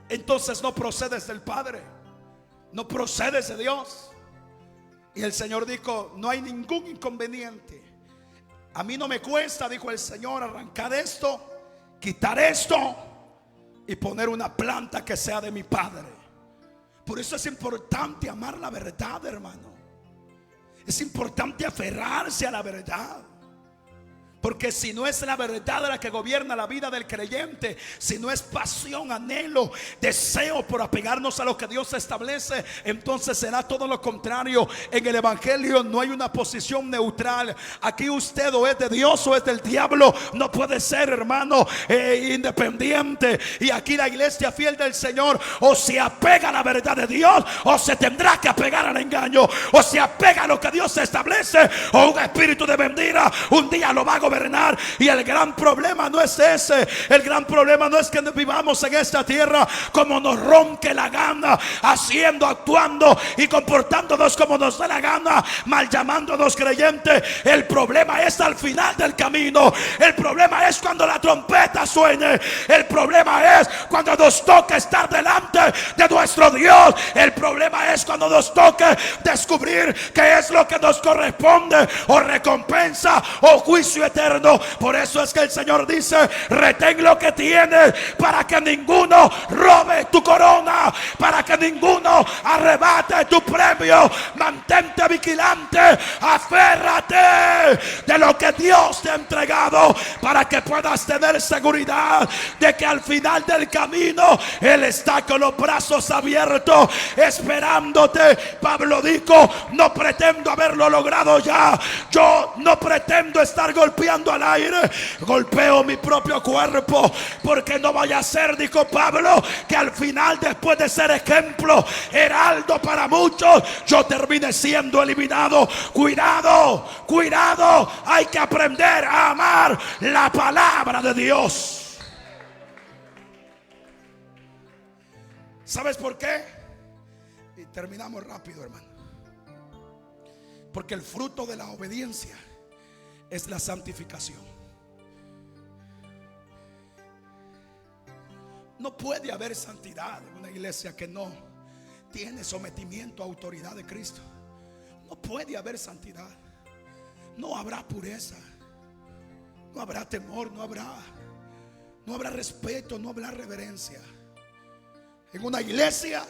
entonces no procedes del Padre, no procedes de Dios. Y el Señor dijo: no hay ningún inconveniente. A mí no me cuesta, dijo el Señor, arrancar esto, quitar esto y poner una planta que sea de mi Padre. Por eso es importante amar la verdad, hermano. Es importante aferrarse a la verdad. Porque si no es la verdad la que gobierna la vida del creyente, si no es pasión, anhelo, deseo por apegarnos a lo que Dios establece, entonces será todo lo contrario. En el evangelio no hay una posición neutral. Aquí usted o es de Dios o es del diablo. No puede ser, hermano, independiente. Y aquí la iglesia fiel del Señor o se apega a la verdad de Dios, o se tendrá que apegar al engaño. O se apega a lo que Dios establece, o un espíritu de mentira un día lo va a gobernar. Y el gran problema no es ese. El gran problema no es que vivamos en esta tierra como nos ronque la gana, haciendo, actuando y comportándonos como nos da la gana, mal llamándonos creyentes. El problema es al final del camino. El problema es cuando la trompeta suene. El problema es cuando nos toque estar delante de nuestro Dios. El problema es cuando nos toque descubrir qué es lo que nos corresponde, o recompensa o juicio eterno. Por eso es que el Señor dice: retén lo que tienes para que ninguno robe tu corona, para que ninguno arrebate tu premio. Mantente vigilante, aférrate de lo que Dios te ha entregado, para que puedas tener seguridad de que al final del camino Él está con los brazos abiertos esperándote. Pablo dijo: no pretendo haberlo logrado ya. Yo no pretendo estar golpeando al aire. Golpeo mi propio cuerpo, porque no vaya a ser, dijo Pablo, que al final, después de ser ejemplo, heraldo para muchos, yo termine siendo eliminado. Cuidado, cuidado. Hay que aprender a amar la palabra de Dios. ¿Sabes por qué? Y terminamos rápido, hermano. Porque el fruto de la obediencia es la santificación. No puede haber santidad en una iglesia que no tiene sometimiento a autoridad de Cristo. No puede haber santidad. No habrá pureza, no habrá temor, no habrá respeto, no habrá reverencia. En una iglesia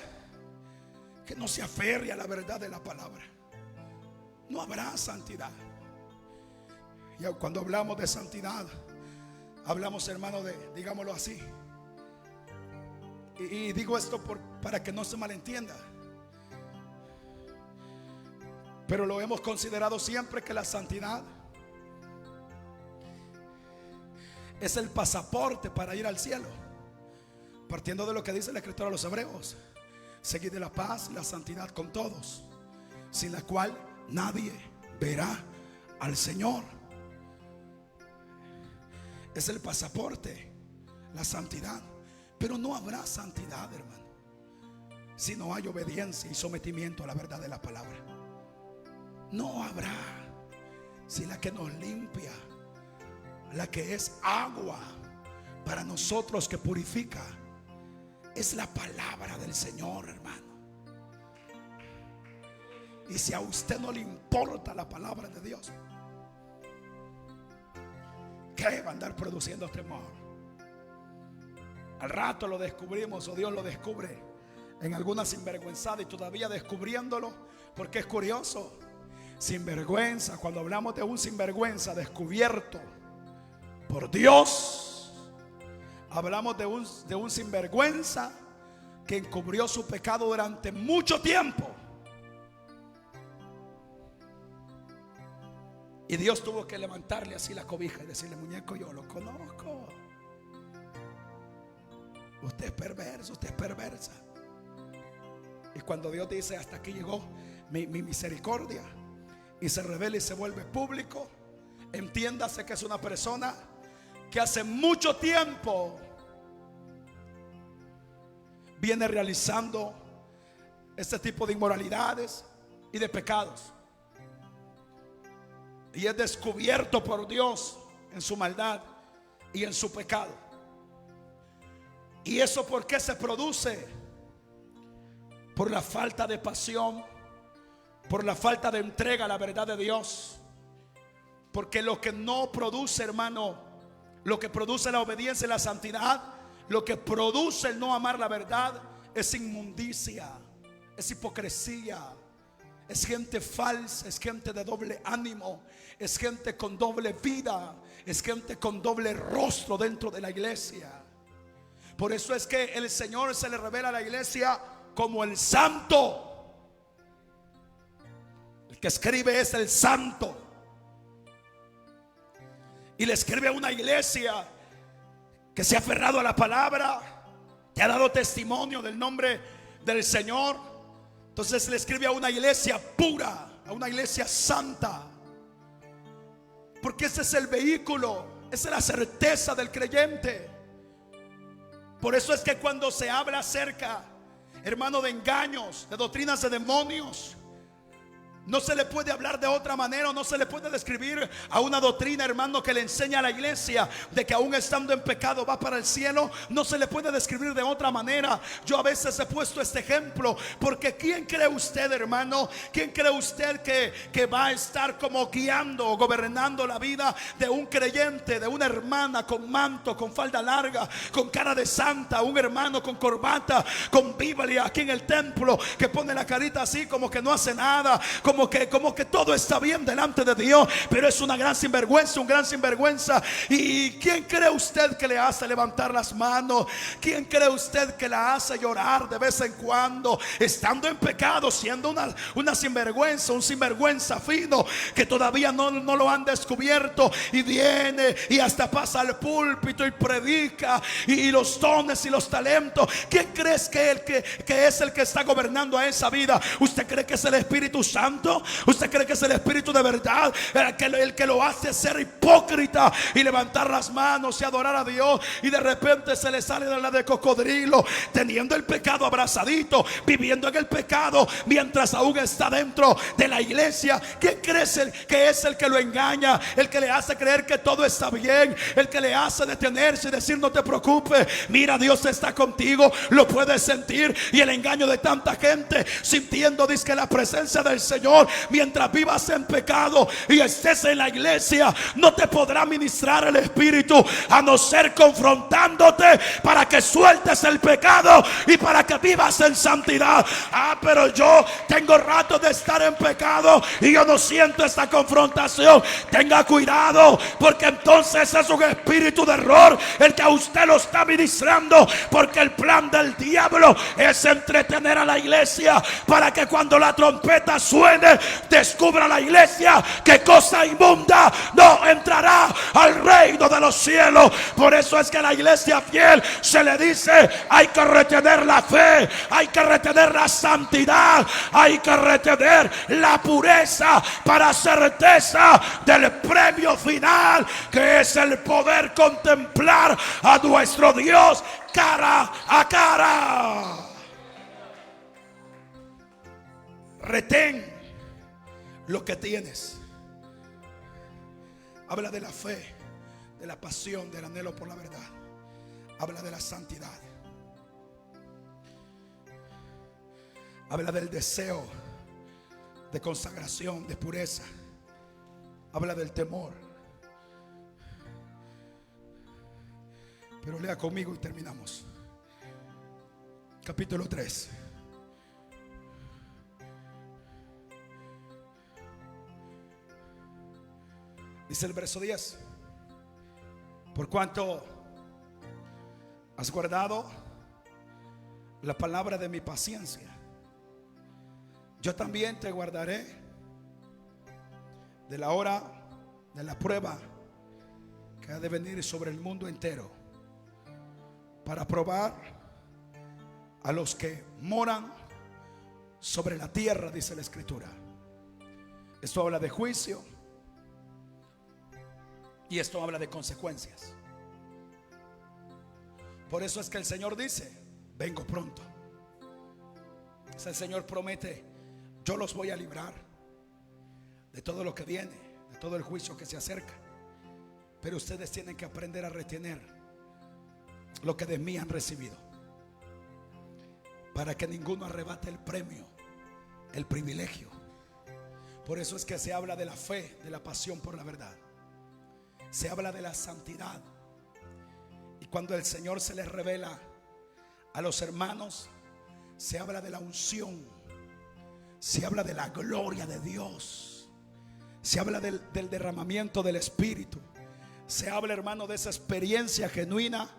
que no se aferre a la verdad de la palabra, no habrá santidad. Y cuando hablamos de santidad, hablamos, hermano, de, digámoslo así, y digo esto para que no se malentienda, pero lo hemos considerado siempre que la santidad es el pasaporte para ir al cielo, partiendo de lo que dice la escritura a los hebreos: seguid de la paz y la santidad con todos, sin la cual nadie verá al Señor. Es el pasaporte, la santidad. Pero no habrá santidad, hermano, si no hay obediencia y sometimiento a la verdad de la palabra. No habrá. Si la que nos limpia, la que es agua para nosotros, que purifica, es la palabra del Señor, hermano. Y si a usted no le importa la palabra de Dios, ¿qué va a andar produciendo temor? Al rato lo descubrimos, o Dios lo descubre en alguna sinvergüenzada, y todavía descubriéndolo, porque es curioso. Sinvergüenza, cuando hablamos de un sinvergüenza descubierto por Dios, hablamos de un sinvergüenza que encubrió su pecado durante mucho tiempo, y Dios tuvo que levantarle así la cobija y decirle: muñeco, yo lo conozco. Usted es perverso, usted es perversa. Y cuando Dios dice: hasta aquí llegó mi misericordia, y se revela y se vuelve público, entiéndase que es una persona que hace mucho tiempo viene realizando este tipo de inmoralidades y de pecados, y es descubierto por Dios en su maldad y en su pecado. ¿Y eso por qué se produce? Por la falta de pasión, por la falta de entrega a la verdad de Dios. Porque lo que no produce, hermano, lo que produce la obediencia y la santidad, lo que produce el no amar la verdad, es inmundicia, es hipocresía, es gente falsa, es gente de doble ánimo, es gente con doble vida, es gente con doble rostro dentro de la iglesia. Por eso es que el Señor se le revela a la iglesia como el santo. El que escribe es el santo. Y le escribe a una iglesia que se ha aferrado a la palabra, que ha dado testimonio del nombre del Señor. Entonces le escribe a una iglesia pura, a una iglesia santa, Porque ese es el vehículo, esa es la certeza del creyente. Por eso es que cuando se habla acerca, hermano, de engaños, de doctrinas de demonios, no se le puede hablar de otra manera, o no se le puede describir a una doctrina, hermano, que le enseña a la iglesia de que aún estando en pecado va para el cielo. No se le puede describir de otra manera. Yo a veces he puesto este ejemplo, porque ¿quién cree usted, hermano? ¿Quién cree usted que va a estar como guiando o gobernando la vida de un creyente, de una hermana con manto, con falda larga, con cara de santa, un hermano con corbata, con Biblia aquí en el templo, que pone la carita así como que no hace nada, como que todo está bien delante de Dios, pero es una gran sinvergüenza, un gran sinvergüenza? ¿Y quién cree usted que le hace levantar las manos? ¿Quién cree usted que la hace llorar de vez en cuando, estando en pecado, siendo una sinvergüenza, un sinvergüenza fino, que todavía no lo han descubierto, y viene y hasta pasa al púlpito y predica, y los dones y los talentos? ¿Quién crees que es el que está gobernando a esa vida? ¿Usted cree que es el Espíritu Santo? ¿Usted cree que es el Espíritu de verdad el que lo hace ser hipócrita y levantar las manos y adorar a Dios, y de repente se le sale de la de cocodrilo, teniendo el pecado abrazadito, viviendo en el pecado mientras aún está dentro de la iglesia? ¿Quién crees que es el que lo engaña, el que le hace creer que todo está bien, el que le hace detenerse y decir no te preocupes, mira, Dios está contigo, lo puedes sentir? Y el engaño de tanta gente sintiendo, dice, que la presencia del Señor, mientras vivas en pecado y estés en la iglesia, no te podrá ministrar el Espíritu, a no ser confrontándote para que sueltes el pecado y para que vivas en santidad. Pero yo tengo rato de estar en pecado y yo no siento esta confrontación. Tenga cuidado, porque entonces es un espíritu de error el que a usted lo está ministrando, porque el plan del diablo es entretener a la iglesia para que cuando la trompeta suene, descubra la iglesia que cosa inmunda no entrará al reino de los cielos. Por eso es que a la iglesia fiel se le dice: hay que retener la fe, hay que retener la santidad, hay que retener la pureza para certeza del premio final, que es el poder contemplar a nuestro Dios cara a cara. Retén lo que tienes. Habla de la fe, de la pasión, del anhelo por la verdad. Habla de la santidad. Habla del deseo de consagración, de pureza. Habla del temor. Pero lea conmigo y terminamos. Capítulo 3. Dice el verso 10: por cuanto has guardado la palabra de mi paciencia, yo también te guardaré de la hora de la prueba que ha de venir sobre el mundo entero, para probar a los que moran sobre la tierra, dice la Escritura. Esto habla de juicio y esto habla de consecuencias. Por eso es que el Señor dice: vengo pronto. El Señor promete: yo los voy a librar de todo lo que viene, de todo el juicio que se acerca. Pero ustedes tienen que aprender a retener lo que de mí han recibido, para que ninguno arrebate el premio, el privilegio. Por eso es que se habla de la fe, de la pasión por la verdad. Se habla de la santidad. Y cuando el Señor se les revela a los hermanos, se habla de la unción, se habla de la gloria de Dios, se habla del derramamiento del Espíritu, se habla, hermano, de esa experiencia genuina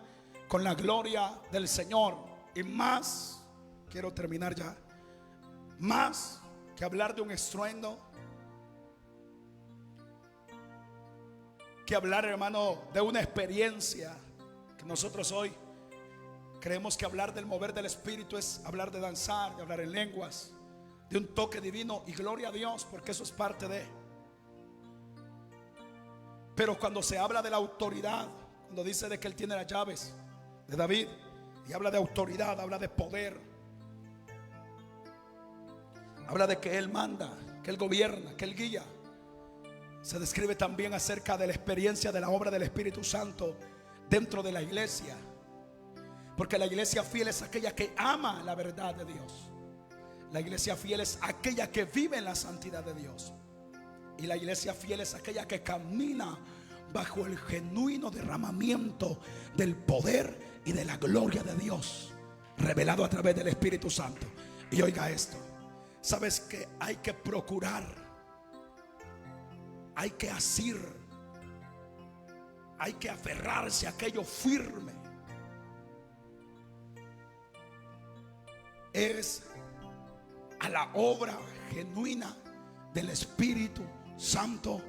con la gloria del Señor. Y más, quiero terminar ya, más que hablar de un estruendo, que hablar, hermano, de una experiencia que nosotros hoy creemos que hablar del mover del Espíritu es hablar de danzar, de hablar en lenguas, de un toque divino, y gloria a Dios, porque eso es parte de. Pero cuando se habla de la autoridad, cuando dice de que Él tiene las llaves de David, y habla de autoridad, habla de poder, habla de que Él manda, que Él gobierna, que Él guía. Se describe también acerca de la experiencia de la obra del Espíritu Santo dentro de la iglesia. Porque la iglesia fiel es aquella que ama la verdad de Dios. La iglesia fiel es aquella que vive en la santidad de Dios. Y la iglesia fiel es aquella que camina bajo el genuino derramamiento del poder y de la gloria de Dios, revelado a través del Espíritu Santo. Y oiga esto, sabes que hay que procurar, hay que asir, hay que aferrarse a aquello firme. Es a la obra genuina del Espíritu Santo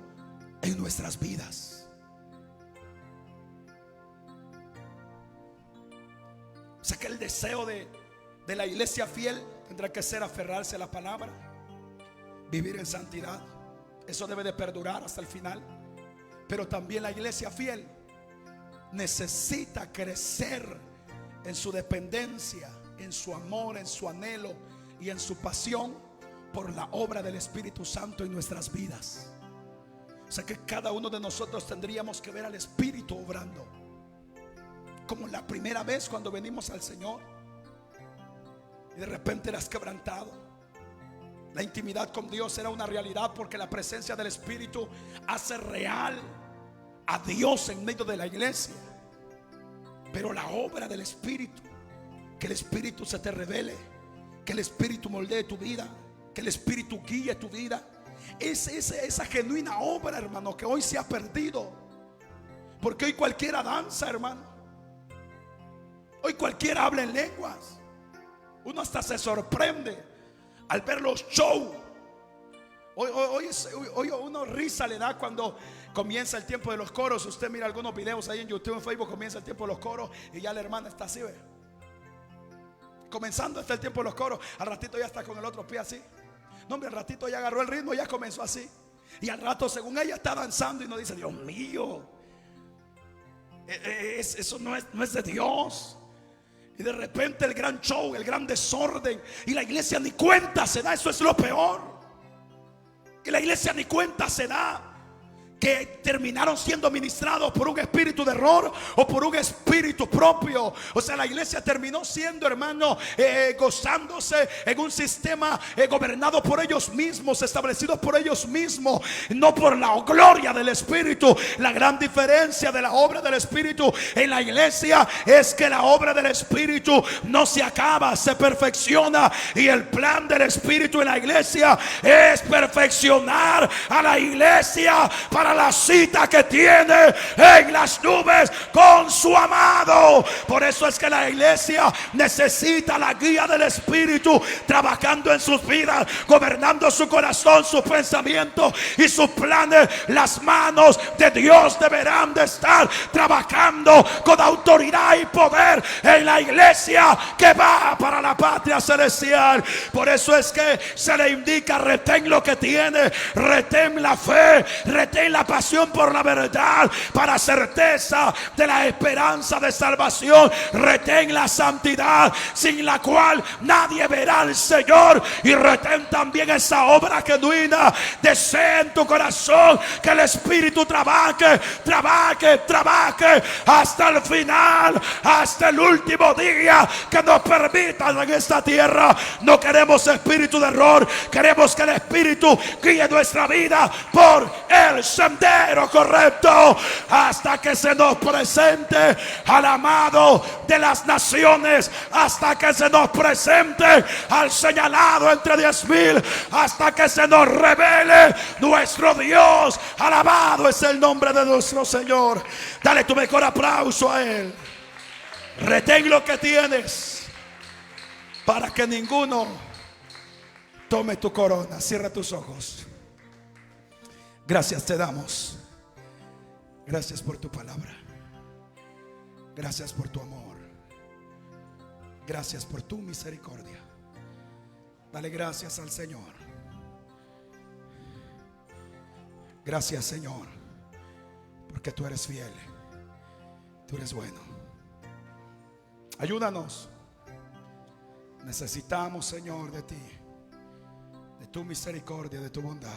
en nuestras vidas. O sea que el deseo de la iglesia fiel tendrá que ser aferrarse a la palabra, vivir en santidad. Eso debe de perdurar hasta el final. Pero también la iglesia fiel necesita crecer en su dependencia, en su amor, en su anhelo y en su pasión por la obra del Espíritu Santo en nuestras vidas. O sea que cada uno de nosotros tendríamos que ver al Espíritu obrando, como la primera vez cuando venimos al Señor y de repente eras quebrantado. La intimidad con Dios era una realidad, porque la presencia del Espíritu hace real a Dios en medio de la iglesia. Pero la obra del Espíritu, que el Espíritu se te revele, que el Espíritu moldee tu vida, que el Espíritu guíe tu vida, es esa genuina obra, hermano, que hoy se ha perdido. Porque hoy cualquiera danza, hermano. Hoy cualquiera habla en lenguas. Uno hasta se sorprende al ver los shows. Hoy uno risa le da cuando comienza el tiempo de los coros. Usted mira algunos videos ahí en YouTube, en Facebook, comienza el tiempo de los coros y ya la hermana está así, ¿ve? Comenzando está el tiempo de los coros, al ratito ya está con el otro pie así. No, hombre, al ratito ya agarró el ritmo, ya comenzó así. Y al rato, según ella, está danzando y no dice: Dios mío, eso no es de Dios. Y de repente el gran show, el gran desorden, y la iglesia ni cuenta se da. Eso es lo peor, que la iglesia ni cuenta se da que terminaron siendo ministrados por un espíritu de error o por un espíritu propio. O sea, la iglesia terminó siendo, hermano, gozándose en un sistema gobernado por ellos mismos, establecido por ellos mismos, no por la gloria del Espíritu. La gran diferencia de la obra del Espíritu en la iglesia es que la obra del Espíritu no se acaba, se perfecciona. Y el plan del Espíritu en la iglesia es perfeccionar a la iglesia para la cita que tiene en las nubes con su amado. Por eso es que la iglesia necesita la guía del Espíritu trabajando en sus vidas, gobernando su corazón, sus pensamientos y sus planes. Las manos de Dios deberán de estar trabajando con autoridad y poder en la iglesia que va para la patria celestial. Por eso es que se le indica: retén lo que tiene, retén la fe, retén la pasión por la verdad, para certeza de la esperanza de salvación. Retén la santidad, sin la cual nadie verá al Señor. Y retén también esa obra genuina. Desea en tu corazón que el Espíritu trabaje hasta el final, hasta el último día que nos permitan en esta tierra. No queremos espíritu de error, queremos que el Espíritu guíe nuestra vida por el sendero correcto, hasta que se nos presente al amado de las naciones, hasta que se nos presente al señalado entre 10,000, hasta que se nos revele nuestro Dios. Alabado es el nombre de nuestro Señor. Dale tu mejor aplauso a Él. Retén lo que tienes para que ninguno tome tu corona. Cierra tus ojos. Gracias te damos. Gracias por tu palabra. Gracias por tu amor. Gracias por tu misericordia. Dale gracias al Señor. Gracias, Señor, porque tú eres fiel, tú eres bueno. Ayúdanos. Necesitamos, Señor, de ti, de tu misericordia, de tu bondad.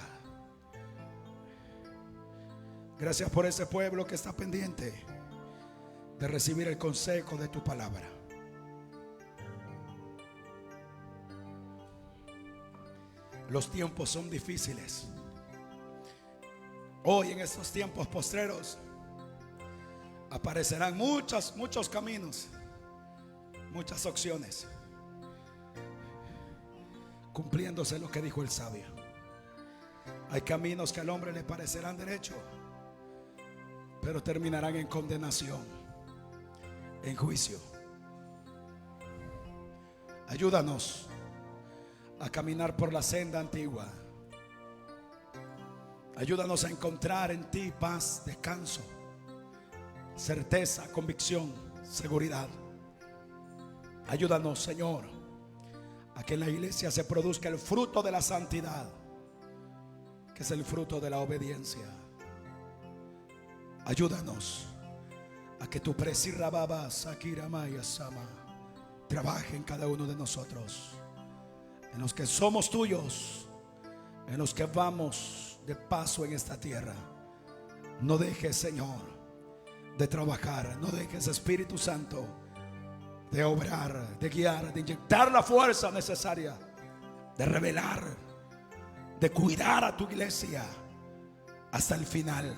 Gracias por ese pueblo que está pendiente de recibir el consejo de tu palabra. Los tiempos son difíciles. Hoy, en estos tiempos postreros, aparecerán muchos caminos, muchas opciones, cumpliéndose lo que dijo el sabio. Hay caminos que al hombre le parecerán derecho, pero terminarán en condenación, en juicio. Ayúdanos a caminar por la senda antigua. Ayúdanos a encontrar en ti paz, descanso, certeza, convicción, seguridad. Ayúdanos, Señor, a que en la iglesia se produzca el fruto de la santidad, que es el fruto de la obediencia. Ayúdanos a que tu presencia trabaje en cada uno de nosotros, en los que somos tuyos, en los que vamos de paso en esta tierra. No dejes, Señor, de trabajar. No dejes, Espíritu Santo, de obrar, de guiar, de inyectar la fuerza necesaria, de revelar, de cuidar a tu iglesia hasta el final,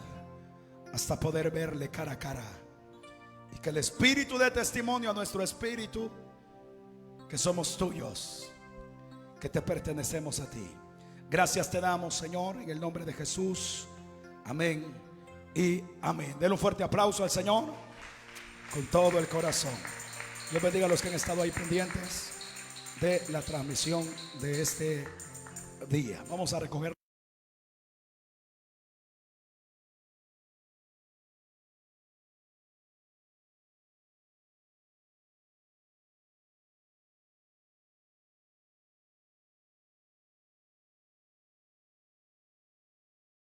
hasta poder verle cara a cara. Y que el espíritu de testimonio a nuestro espíritu, que somos tuyos, que te pertenecemos a ti. Gracias te damos, Señor, en el nombre de Jesús. Amén y amén. Denle un fuerte aplauso al Señor con todo el corazón. Dios bendiga a los que han estado ahí pendientes de la transmisión de este día. Vamos a recoger